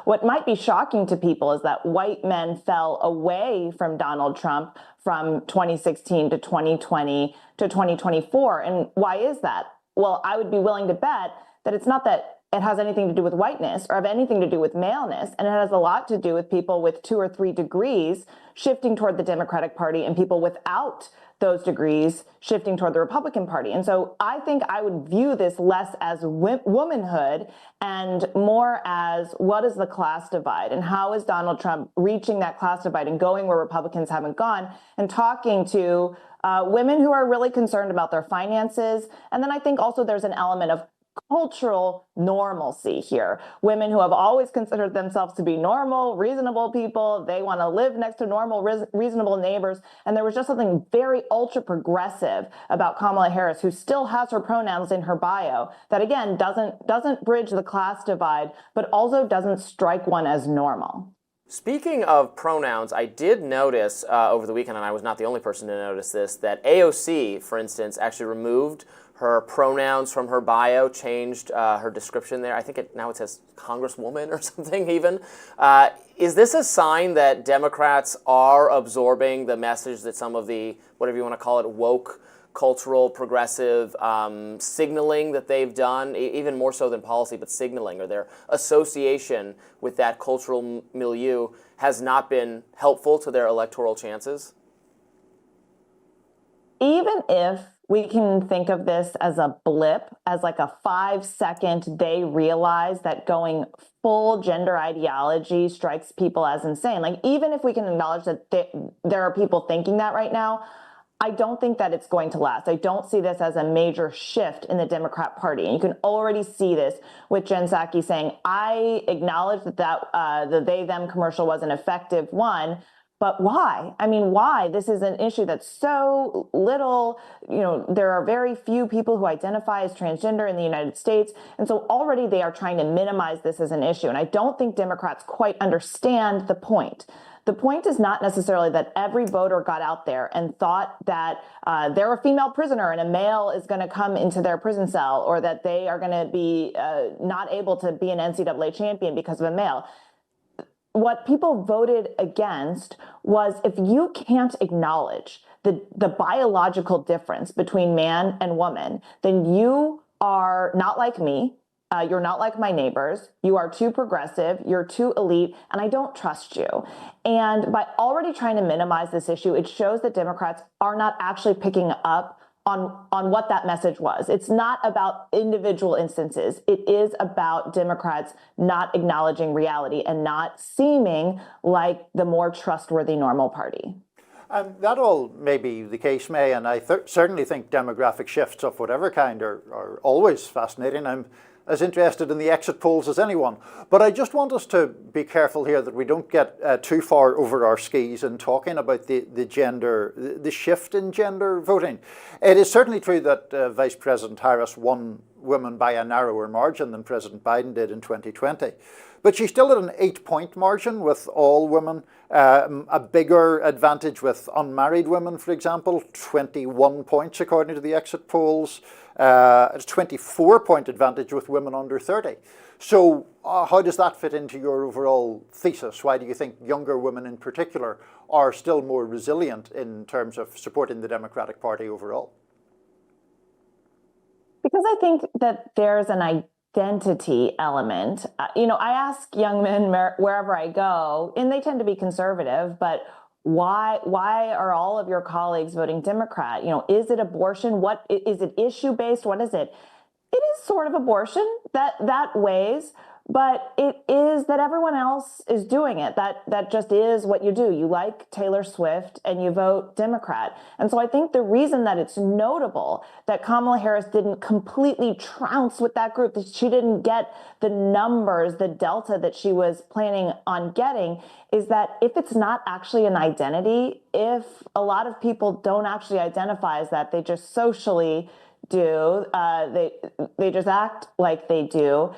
what might be shocking to people is that white men fell away from Donald Trump from 2016 to 2020 to 2024. And why is that? Well, I would be willing to bet that it's not that it has anything to do with whiteness or have anything to do with maleness. And it has a lot to do with people with 2 or 3 degrees shifting toward the Democratic Party and people without those degrees shifting toward the Republican Party. And so I think I would view this less as womanhood and more as what is the class divide and how is Donald Trump reaching that class divide and going where Republicans haven't gone and talking to women who are really concerned about their finances. And then I think also there's an element of cultural normalcy here. Women who have always considered themselves to be normal, reasonable people, they want to live next to normal, reasonable neighbors. And there was just something very ultra progressive about Kamala Harris, who still has her pronouns in her bio, that again doesn't bridge the class divide, but also doesn't strike one as normal. Speaking of pronouns, I did notice over the weekend, and I was not the only person to notice this, that AOC, for instance, actually removed her pronouns from her bio, changed her description there. I think now it says Congresswoman or something even. Is this a sign that Democrats are absorbing the message that some of the, whatever you want to call it, woke, cultural, progressive signaling that they've done, even more so than policy, but signaling, or their association with that cultural milieu has not been helpful to their electoral chances? Even if we can think of this as a blip, as like a 5-second, they realize that going full gender ideology strikes people as insane. Like, even if we can acknowledge that there are people thinking that right now, I don't think that it's going to last. I don't see this as a major shift in the Democrat Party. And you can already see this with Jen Psaki saying, I acknowledge that the they-them commercial was an effective one, but why? I mean, why? This is an issue that's so little, there are very few people who identify as transgender in the United States. And so already they are trying to minimize this as an issue. And I don't think Democrats quite understand the point. The point is not necessarily that every voter got out there and thought that they're a female prisoner and a male is going to come into their prison cell, or that they are going to be not able to be an NCAA champion because of a male. What people voted against was, if you can't acknowledge the biological difference between man and woman, then you are not like me. You're not like my neighbors. You are too progressive. You're too elite, and I don't trust you. And by already trying to minimize this issue, it shows that Democrats are not actually picking up on what that message was. It's not about individual instances. It is about Democrats not acknowledging reality and not seeming like the more trustworthy normal party. That all may be the case, May, and I certainly think demographic shifts of whatever kind are always fascinating. I'm as interested in the exit polls as anyone. But I just want us to be careful here that we don't get too far over our skis in talking about the shift in gender voting. It is certainly true that Vice President Harris won women by a narrower margin than President Biden did in 2020. But she's still at an 8-point margin with all women, a bigger advantage with unmarried women, for example, 21 points according to the exit polls, a 24-point advantage with women under 30. So how does that fit into your overall thesis? Why do you think younger women in particular are still more resilient in terms of supporting the Democratic Party overall? Because I think that there's an identity element. I ask young men wherever I go, and they tend to be conservative, but why are all of your colleagues voting Democrat? Is it abortion? What is it, issue based? What is it? It is sort of abortion that weighs, but it is that everyone else is doing it. That just is what you do. You like Taylor Swift and you vote Democrat. And so I think the reason that it's notable that Kamala Harris didn't completely trounce with that group, that she didn't get the numbers, the delta that she was planning on getting, is that if it's not actually an identity, if a lot of people don't actually identify as that, they just socially do, they just act like they do,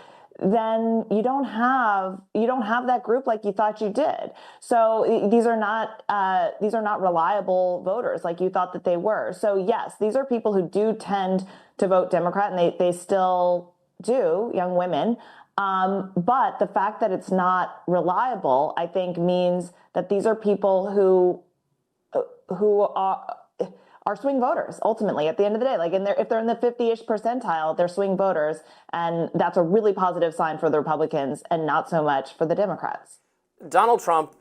then you don't have that group like you thought you did. So these are not reliable voters like you thought that they were. So yes, these are people who do tend to vote Democrat, and they still do, young women. But the fact that it's not reliable, I think, means that these are people who are swing voters, ultimately, at the end of the day. Like, if they're in the 50-ish percentile, they're swing voters, and that's a really positive sign for the Republicans and not so much for the Democrats. Donald Trump,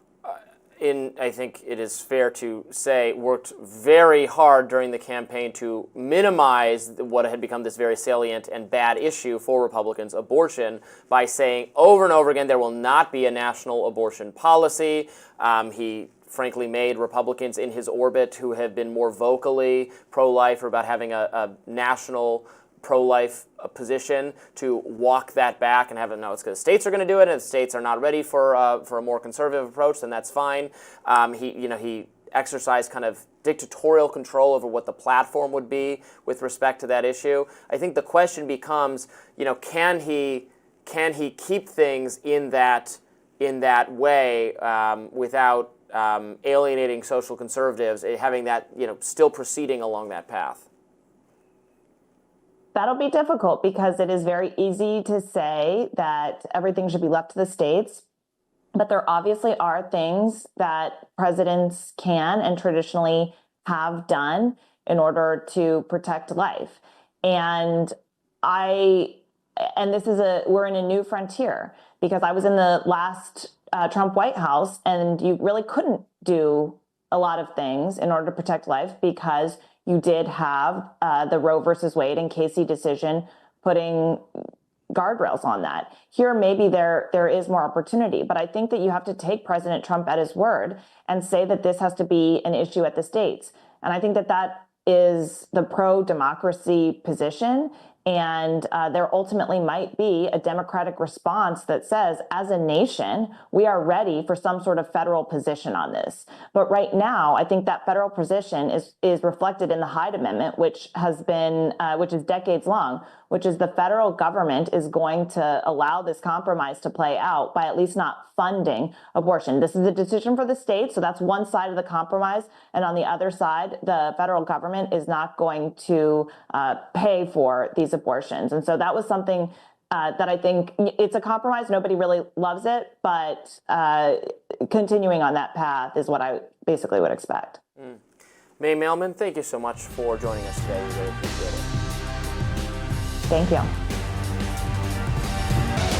I think it is fair to say, worked very hard during the campaign to minimize what had become this very salient and bad issue for Republicans, abortion, by saying over and over again there will not be a national abortion policy. He frankly made Republicans in his orbit who have been more vocally pro-life or about having a national pro-life position to walk that back and have it, no, it's because states are going to do it, and if states are not ready for a more conservative approach, then that's fine. He exercised kind of dictatorial control over what the platform would be with respect to that issue. I think the question becomes, can he keep things in that way without alienating social conservatives, having that still proceeding along that path? That'll be difficult because it is very easy to say that everything should be left to the states. But there obviously are things that presidents can and traditionally have done in order to protect life. And we're in a new frontier, because I was in the last Trump White House, and you really couldn't do a lot of things in order to protect life, because you did have the Roe versus Wade and Casey decision putting guardrails on that. Here, maybe there is more opportunity, but I think that you have to take President Trump at his word and say that this has to be an issue at the states. And I think that is the pro-democracy position. And there ultimately might be a democratic response that says, as a nation, we are ready for some sort of federal position on this. But right now, I think that federal position is reflected in the Hyde Amendment, which is decades long, which is the federal government is going to allow this compromise to play out by at least not funding abortion. This is a decision for the states, so that's one side of the compromise. And on the other side, the federal government is not going to pay for these abortions. And so that was something that I think it's a compromise. Nobody really loves it, but continuing on that path is what I basically would expect. Mailman, thank you so much for joining us today. We really appreciate it. Thank you.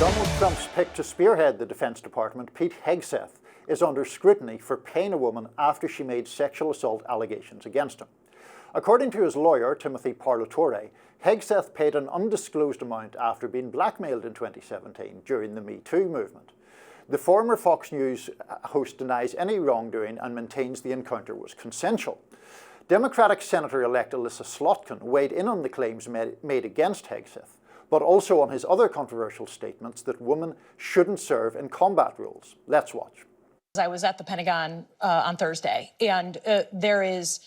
Donald Trump's pick to spearhead the Defense Department, Pete Hegseth, is under scrutiny for paying a woman after she made sexual assault allegations against him. According to his lawyer, Timothy Parlatore, Hegseth paid an undisclosed amount after being blackmailed in 2017 during the Me Too movement. The former Fox News host denies any wrongdoing and maintains the encounter was consensual. Democratic Senator-elect Elissa Slotkin weighed in on the claims made against Hegseth, but also on his other controversial statements that women shouldn't serve in combat roles. Let's watch. I was at the Pentagon on Thursday, and there is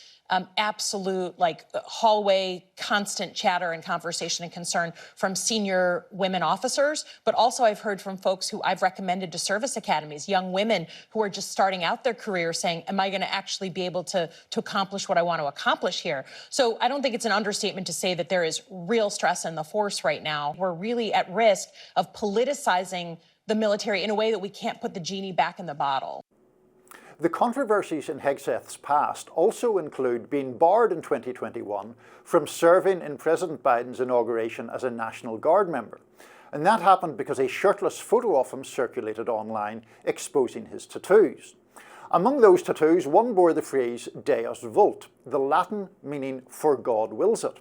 absolute hallway constant chatter and conversation and concern from senior women officers, but also I've heard from folks who I've recommended to service academies, young women who are just starting out their career saying, am I going to actually be able to accomplish what I want to accomplish here? So I don't think it's an understatement to say that there is real stress in the force right now. We're really at risk of politicizing the military in a way that we can't put the genie back in the bottle. The controversies in Hegseth's past also include being barred in 2021 from serving in President Biden's inauguration as a National Guard member. And that happened because a shirtless photo of him circulated online exposing his tattoos. Among those tattoos, one bore the phrase Deus Vult, the Latin meaning for God wills it.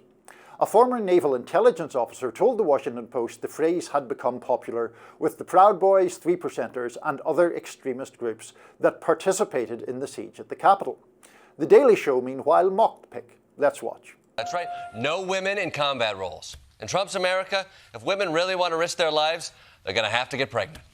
A former naval intelligence officer told the Washington Post the phrase had become popular with the Proud Boys, 3%ers, and other extremist groups that participated in the siege at the Capitol. The Daily Show, meanwhile, mocked the pick. Let's watch. That's right. No women in combat roles. In Trump's America, if women really want to risk their lives, they're going to have to get pregnant.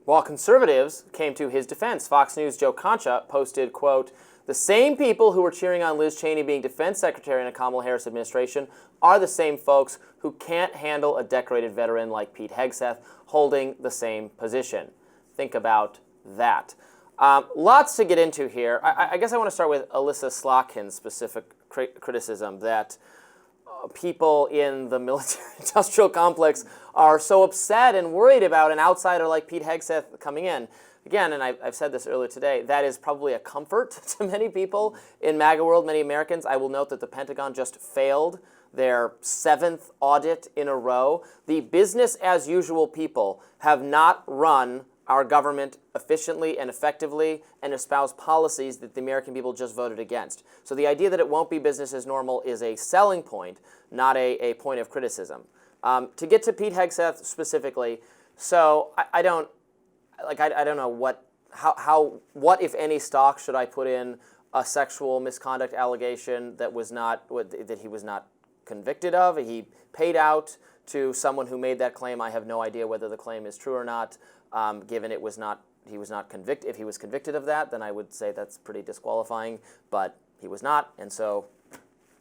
While conservatives came to his defense, Fox News' Joe Concha posted, quote, the same people who were cheering on Liz Cheney being defense secretary in a Kamala Harris administration are the same folks who can't handle a decorated veteran like Pete Hegseth holding the same position. Think about that. Lots to get into here. I guess I want to start with Elissa Slotkin's specific criticism that people in the military-industrial complex are so upset and worried about an outsider like Pete Hegseth coming in. Again, and I've said this earlier today, that is probably a comfort to many people in MAGA world, many Americans. I will note that the Pentagon just failed their 7th audit in a row. The business-as-usual people have not run our government efficiently and effectively and espouse policies that the American people just voted against. So the idea that it won't be business as normal is a selling point, not a point of criticism. To get to Pete Hegseth specifically, so I don't know what if any stock should I put in a sexual misconduct allegation that he was not convicted of. He paid out to someone who made that claim. I have no idea whether the claim is true or not, given he was not convicted. If he was convicted of that, then I would say that's pretty disqualifying, but he was not, and so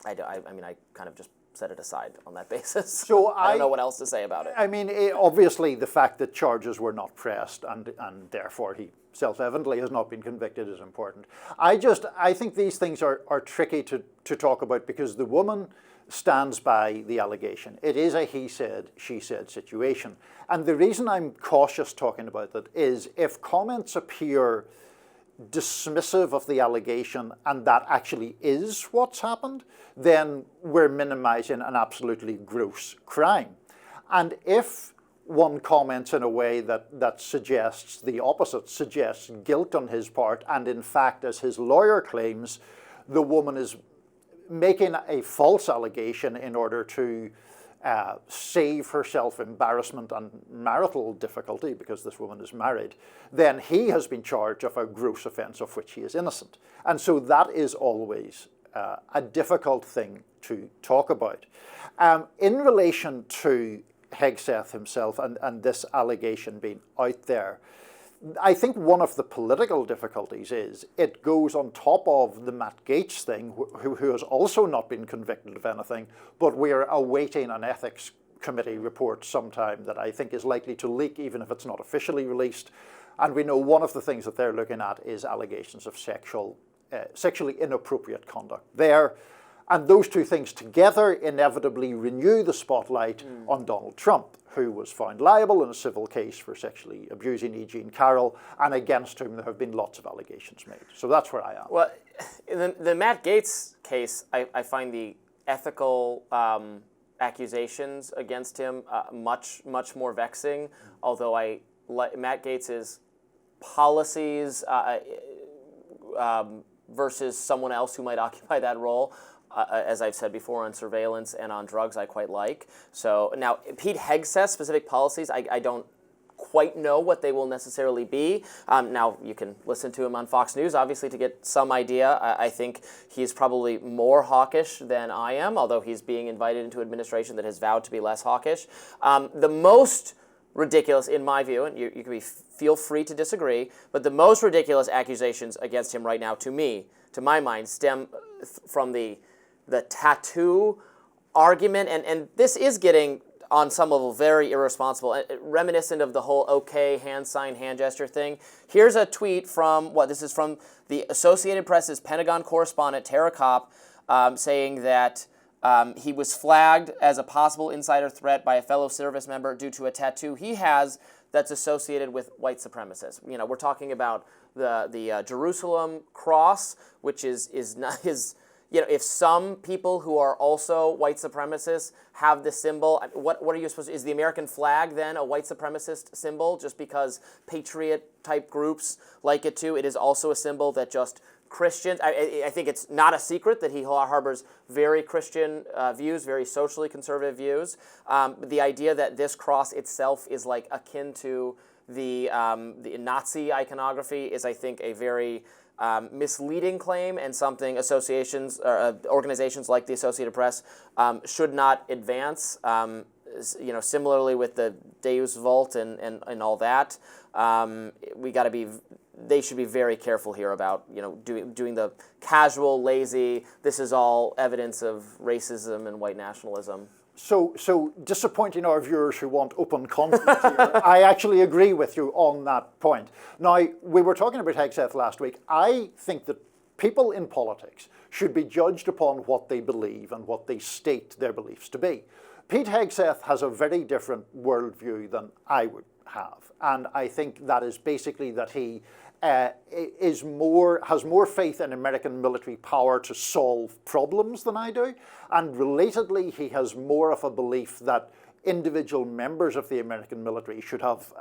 I mean, I kind of just set it aside on that basis. So I don't know what else to say about it. I mean, obviously the fact that charges were not pressed and therefore he self-evidently has not been convicted is important. I think these things are tricky to talk about because the woman stands by the allegation. It is a he said, she said situation. And the reason I'm cautious talking about that is if comments appear dismissive of the allegation and that actually is what's happened, then we're minimizing an absolutely gross crime. And if one comments in a way that suggests the opposite, suggests guilt on his part, and in fact, as his lawyer claims, the woman is making a false allegation in order to save herself embarrassment and marital difficulty because this woman is married, then he has been charged of a gross offence of which he is innocent. And so that is always a difficult thing to talk about. In relation to Hegseth himself and this allegation being out there, I think one of the political difficulties is it goes on top of the Matt Gaetz thing, who has also not been convicted of anything, but we're awaiting an ethics committee report sometime that I think is likely to leak, even if it's not officially released. And we know one of the things that they're looking at is allegations of sexually inappropriate conduct there. And those two things together inevitably renew the spotlight on Donald Trump, who was found liable in a civil case for sexually abusing E. Jean Carroll, and against whom there have been lots of allegations made. So that's where I am. Well, in the Matt Gaetz case, I find the ethical accusations against him much more vexing, although Matt Gaetz's policies versus someone else who might occupy that role, as I've said before, on surveillance and on drugs, I quite like. So now, Pete Hegseth's specific policies, I don't quite know what they will necessarily be. Now, you can listen to him on Fox News, obviously, to get some idea. I think he's probably more hawkish than I am, although he's being invited into administration that has vowed to be less hawkish. The most ridiculous, in my view, and you can feel free to disagree, but the most ridiculous accusations against him right now, to my mind, stem from the tattoo argument, and this is getting, on some level, very irresponsible, reminiscent of the whole okay hand sign, hand gesture thing. Here's a tweet from, this is from the Associated Press's Pentagon correspondent, Tara Kopp, saying that he was flagged as a possible insider threat by a fellow service member due to a tattoo he has that's associated with white supremacists. You know, we're talking about the Jerusalem cross, which is not his. You know, if some people who are also white supremacists have this symbol, what are you supposed to, is the American flag then a white supremacist symbol just because patriot-type groups like it too? It is also a symbol that just Christians, I think it's not a secret that he harbors very Christian views, very socially conservative views. The idea that this cross itself is like akin to the Nazi iconography is, I think, a very misleading claim, and something organizations like the Associated Press should not advance. You know, similarly with the Deus Vult and all that, they should be very careful here about, you know, doing the casual, lazy, this is all evidence of racism and white nationalism. So disappointing our viewers who want open conflict here, I actually agree with you on that point. Now, we were talking about Hegseth last week. I think that people in politics should be judged upon what they believe and what they state their beliefs to be. Pete Hegseth has a very different worldview than I would have. And I think that is basically that he has more faith in American military power to solve problems than I do. And relatedly, he has more of a belief that individual members of the American military should have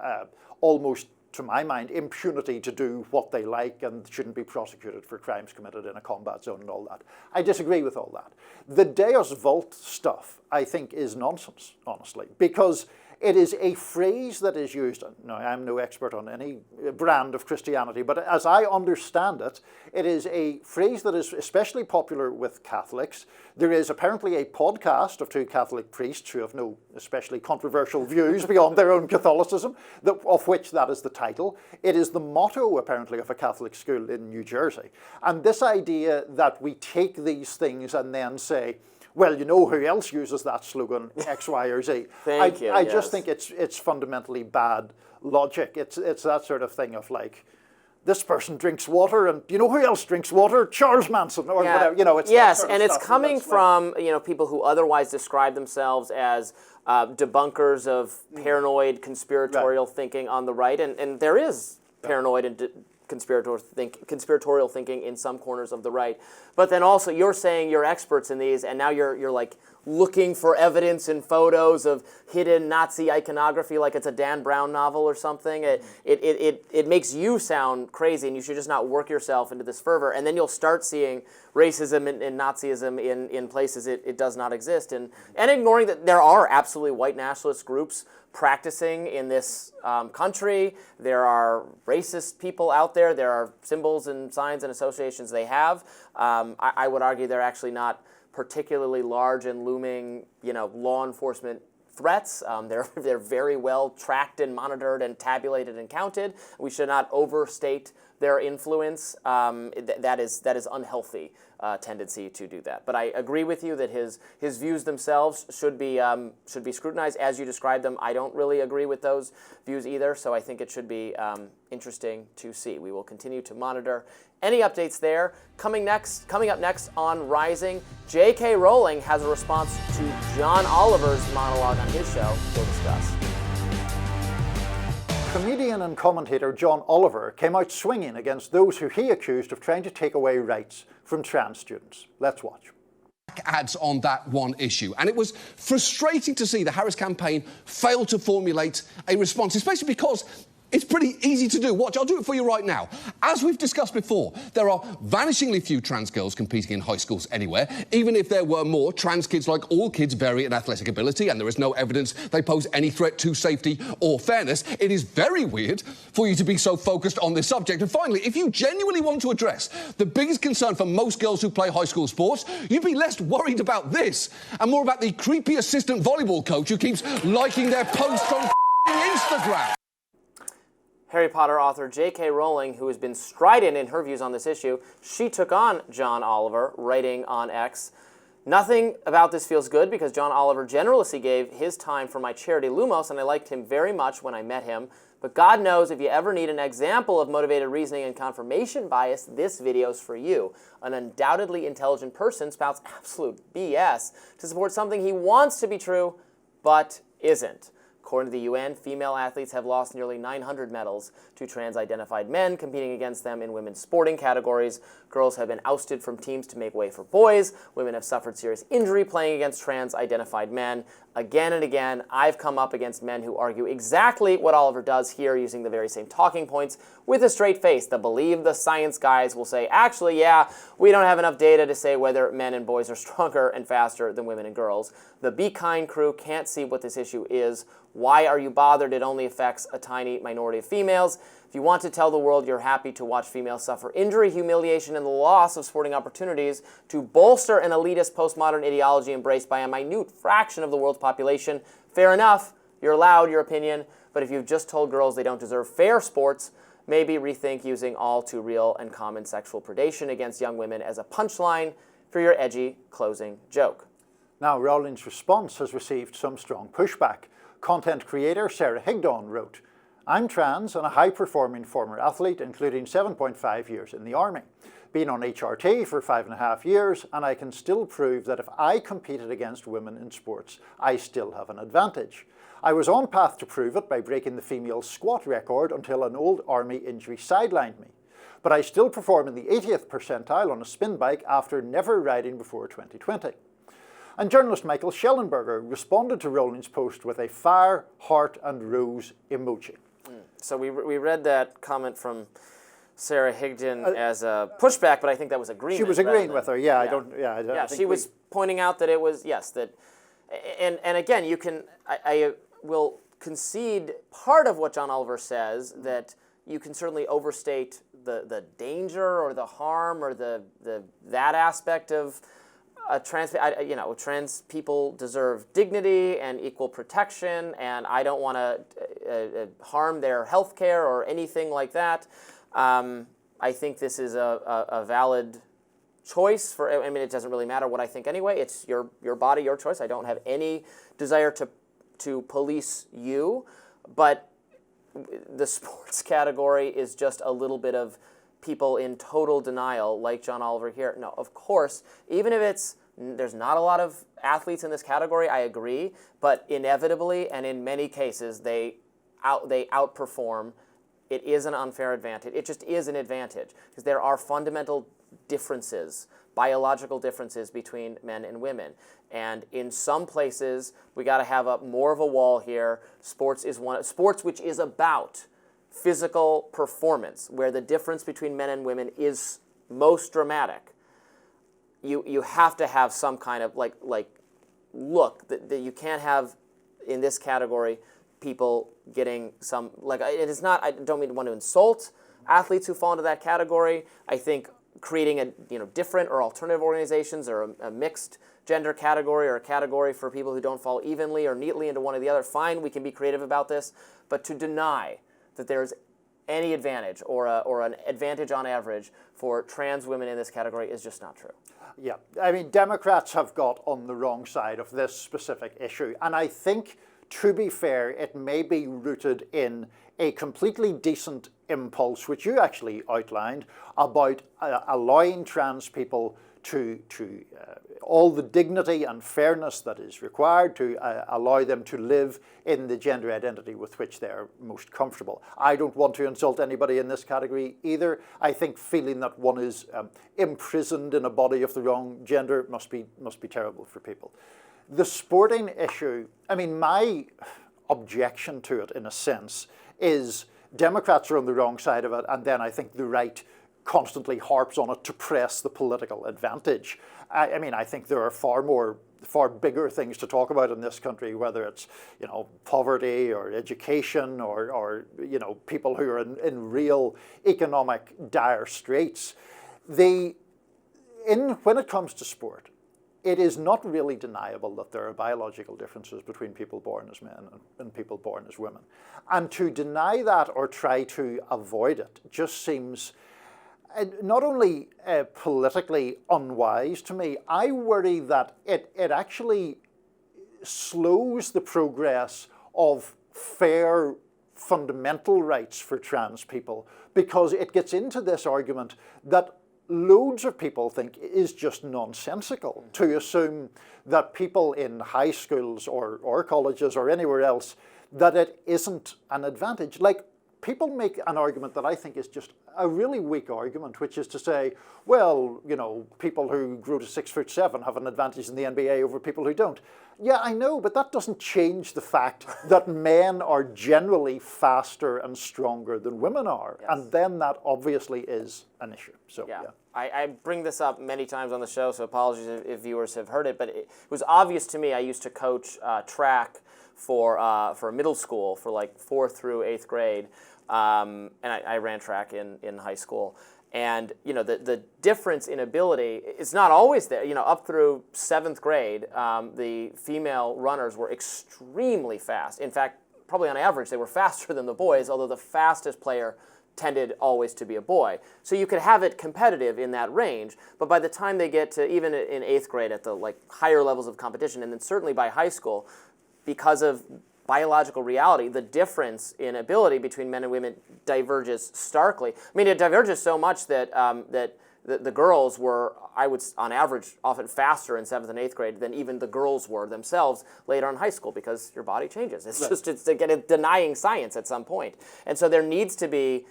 almost, to my mind, impunity to do what they like and shouldn't be prosecuted for crimes committed in a combat zone and all that. I disagree with all that. The Deus Vult stuff, I think, is nonsense, honestly, because It is a phrase that is used, now I'm no expert on any brand of Christianity, but as I understand it, it is a phrase that is especially popular with Catholics. There is apparently a podcast of two Catholic priests who have no especially controversial views beyond their own Catholicism, of which that is the title. It is the motto, apparently, of a Catholic school in New Jersey. And this idea that we take these things and then say, well, you know who else uses that slogan, X, Y, or Z. I just think it's fundamentally bad logic. It's that sort of thing of like, this person drinks water, and you know who else drinks water? Charles Manson, or whatever. You know, it's yes, and it's coming from people who otherwise describe themselves as debunkers of paranoid conspiratorial thinking on the right, and there is paranoid and conspiratorial thinking in some corners of the right. But then also you're saying you're experts in these, and now you're like looking for evidence in photos of hidden Nazi iconography like it's a Dan Brown novel or something. It makes you sound crazy, and you should just not work yourself into this fervor. And then you'll start seeing racism and Nazism in places it does not exist. And ignoring that there are absolutely white nationalist groups practicing in this country. There are racist people out there. There are symbols and signs and associations they have. I would argue they're actually not particularly large and looming, law enforcement threats. They're very well tracked and monitored and tabulated and counted. We should not overstate their influence. That is unhealthy tendency to do that. But I agree with you that his views themselves should be scrutinized as you described them. I don't really agree with those views either, so I think it should be interesting to see. We will continue to monitor any updates there. Coming up next on Rising, J.K. Rowling has a response to John Oliver's monologue on his show. We'll discuss. Comedian and commentator John Oliver came out swinging against those who he accused of trying to take away rights from trans students. Let's watch. Ads on that one issue. And it was frustrating to see the Harris campaign fail to formulate a response, especially because it's pretty easy to do. Watch, I'll do it for you right now. As we've discussed before, there are vanishingly few trans girls competing in high schools anywhere. Even if there were more, trans kids, like all kids, vary in athletic ability, and there is no evidence they pose any threat to safety or fairness. It is very weird for you to be so focused on this subject. And finally, if you genuinely want to address the biggest concern for most girls who play high school sports, you'd be less worried about this and more about the creepy assistant volleyball coach who keeps liking their posts on Instagram. Harry Potter author J.K. Rowling, who has been strident in her views on this issue, she took on John Oliver, writing on X, "Nothing about this feels good because John Oliver generously gave his time for my charity Lumos, and I liked him very much when I met him. But God knows if you ever need an example of motivated reasoning and confirmation bias, this video's for you. An undoubtedly intelligent person spouts absolute BS to support something he wants to be true, but isn't. According to the UN, female athletes have lost nearly 900 medals to trans-identified men competing against them in women's sporting categories. Girls have been ousted from teams to make way for boys. Women have suffered serious injury playing against trans-identified men. Again and again, I've come up against men who argue exactly what Oliver does here, using the very same talking points with a straight face. The believe the science guys will say, actually, yeah, we don't have enough data to say whether men and boys are stronger and faster than women and girls. The Be Kind crew can't see what this issue is. Why are you bothered? It only affects a tiny minority of females. If you want to tell the world you're happy to watch females suffer injury, humiliation, and the loss of sporting opportunities to bolster an elitist postmodern ideology embraced by a minute fraction of the world's population, fair enough, you're allowed your opinion. But if you've just told girls they don't deserve fair sports, maybe rethink using all too real and common sexual predation against young women as a punchline for your edgy closing joke." Now, Rowling's response has received some strong pushback. Content creator Sarah Higdon wrote, "I'm trans and a high-performing former athlete, including 7.5 years in the Army. Been on HRT for 5.5 years, and I can still prove that if I competed against women in sports, I still have an advantage. I was on path to prove it by breaking the female squat record until an old Army injury sidelined me. But I still perform in the 80th percentile on a spin bike after never riding before 2020. And journalist Michael Schellenberger responded to Rowling's post with a fire, heart, and rose emoji. So we read that comment from Sarah Higdon as a pushback, but I think that was agreement. She was agreeing with her. Yeah, I she was pointing out that it was, yes, that, and again, you can, I will concede part of what John Oliver says, that you can certainly overstate the danger or the harm or that aspect of trans people deserve dignity and equal protection, and I don't want to harm their health care or anything like that. I think this is a valid choice for, I mean, it doesn't really matter what I think anyway. It's your body, your choice. I don't have any desire to police you, but the sports category is just a little bit of people in total denial, like John Oliver here. No, of course, even if there's not a lot of athletes in this category, I agree, but inevitably and in many cases they outperform. It is an unfair advantage. It just is an advantage because there are fundamental differences, biological differences between men and women. And in some places, we got to have more of a wall here. Sports which is about physical performance, where the difference between men and women is most dramatic. You have to have some kind of look that you can't have in this category people getting some, it is not, I don't want to insult athletes who fall into that category. I think creating different or alternative organizations or a mixed gender category or a category for people who don't fall evenly or neatly into one or the other, fine, we can be creative about this, but to deny that there's any advantage or an advantage on average for trans women in this category is just not true. Yeah, I mean, Democrats have got on the wrong side of this specific issue, and I think, to be fair, it may be rooted in a completely decent impulse, which you actually outlined, about allowing trans people to all the dignity and fairness that is required to allow them to live in the gender identity with which they're most comfortable. I don't want to insult anybody in this category either. I think feeling that one is imprisoned in a body of the wrong gender must be terrible for people. The sporting issue, I mean, my objection to it, in a sense, is Democrats are on the wrong side of it, and then I think the right constantly harps on it to press the political advantage. I mean, I think there are far bigger things to talk about in this country, whether it's, poverty or education or people who are in real economic dire straits. When it comes to sport, it is not really deniable that there are biological differences between people born as men and people born as women. And to deny that or try to avoid it just seems not only politically unwise to me, I worry that it actually slows the progress of fair fundamental rights for trans people, because it gets into this argument that loads of people think is just nonsensical, to assume that people in high schools or colleges or anywhere else, that it isn't an advantage. Like, people make an argument that I think is just a really weak argument, which is to say, well, people who grew to 6'7" have an advantage in the NBA over people who don't. Yeah, I know, but that doesn't change the fact that men are generally faster and stronger than women are. Yes. And then that obviously is an issue. So, yeah. I bring this up many times on the show, so apologies if viewers have heard it, but it was obvious to me. I used to coach track for middle school for 4th through 8th grade, and I ran track in high school. And the difference in ability is not always there. Up through 7th grade, the female runners were extremely fast. In fact, probably on average, they were faster than the boys, although the fastest player tended always to be a boy. So you could have it competitive in that range, but by the time they get to even in 8th grade at the higher levels of competition, and then certainly by high school, because of biological reality, the difference in ability between men and women diverges starkly. I mean, it diverges so much that the girls were, I would, on average, often faster in 7th and 8th grade than even the girls were themselves later in high school, because your body changes. It's denying science at some point. And so there needs to be,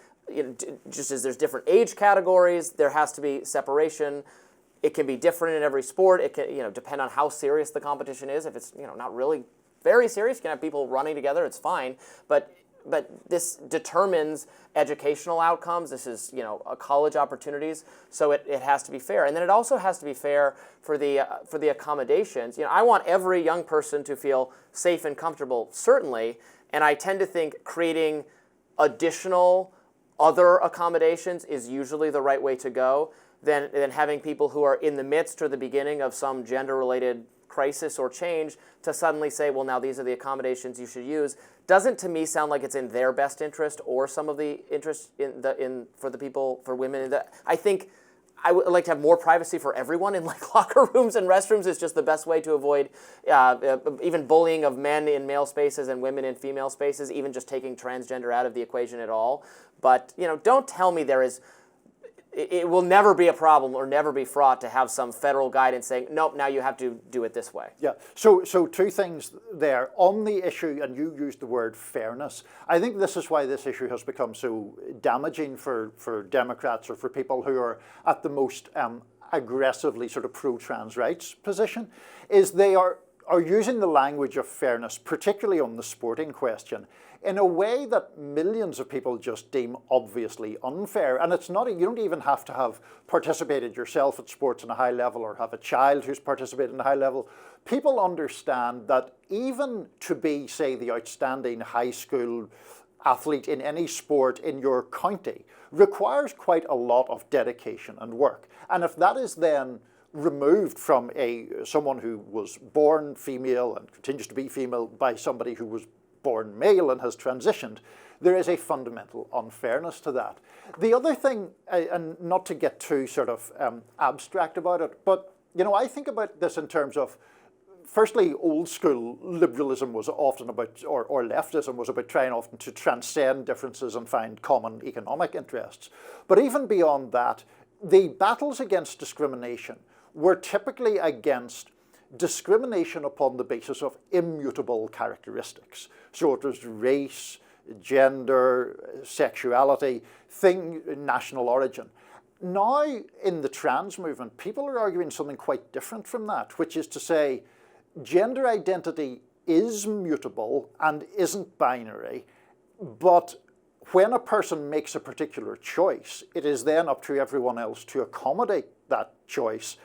just as there's different age categories, there has to be separation. It can be different in every sport. It can, depend on how serious the competition is. If it's, not really very serious, you can have people running together, it's fine. But this determines educational outcomes. This is, college opportunities. So it has to be fair. And then it also has to be fair for the accommodations. I want every young person to feel safe and comfortable, certainly. And I tend to think creating additional other accommodations is usually the right way to go than having people who are in the midst or the beginning of some gender-related crisis or change to suddenly say, well, now these are the accommodations you should use. Doesn't to me sound like it's in their best interest or some of the interest for the people, for women. I think I would like to have more privacy for everyone in like locker rooms and restrooms is just the best way to avoid even bullying of men in male spaces and women in female spaces, even just taking transgender out of the equation at all. But, don't tell me it will never be a problem or never be fraught to have some federal guidance saying, nope, now you have to do it this way. Yeah, so two things there. On the issue, and you used the word fairness, I think this is why this issue has become so damaging for Democrats or for people who are at the most aggressively sort of pro-trans rights position, is they are using the language of fairness, particularly on the sporting question, in a way that millions of people just deem obviously unfair. And it's not, you don't even have to have participated yourself at sports on a high level or have a child who's participated in a high level. People understand that even to be, say, the outstanding high school athlete in any sport in your county requires quite a lot of dedication and work. And if that is then removed from someone who was born female and continues to be female by somebody who was born male and has transitioned, there is a fundamental unfairness to that. The other thing, and not to get too sort of abstract about it, but I think about this in terms of, firstly, old school liberalism was often about, or leftism was about trying often to transcend differences and find common economic interests. But even beyond that, the battles against discrimination were typically against discrimination upon the basis of immutable characteristics. So it was race, gender, sexuality, national origin. Now, in the trans movement, people are arguing something quite different from that, which is to say, gender identity is mutable and isn't binary, but when a person makes a particular choice, it is then up to everyone else to accommodate that choice.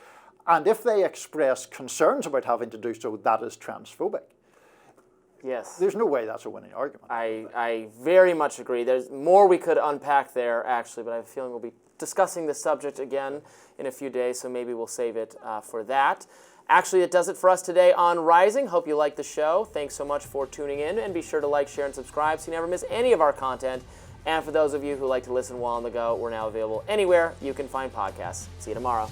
And if they express concerns about having to do so, that is transphobic. Yes. There's no way that's a winning argument. I very much agree. There's more we could unpack there, actually, but I have a feeling we'll be discussing this subject again in a few days, so maybe we'll save it for that. Actually, it does it for us today on Rising. Hope you liked the show. Thanks so much for tuning in, and be sure to like, share, and subscribe so you never miss any of our content. And for those of you who like to listen while on the go, we're now available anywhere you can find podcasts. See you tomorrow.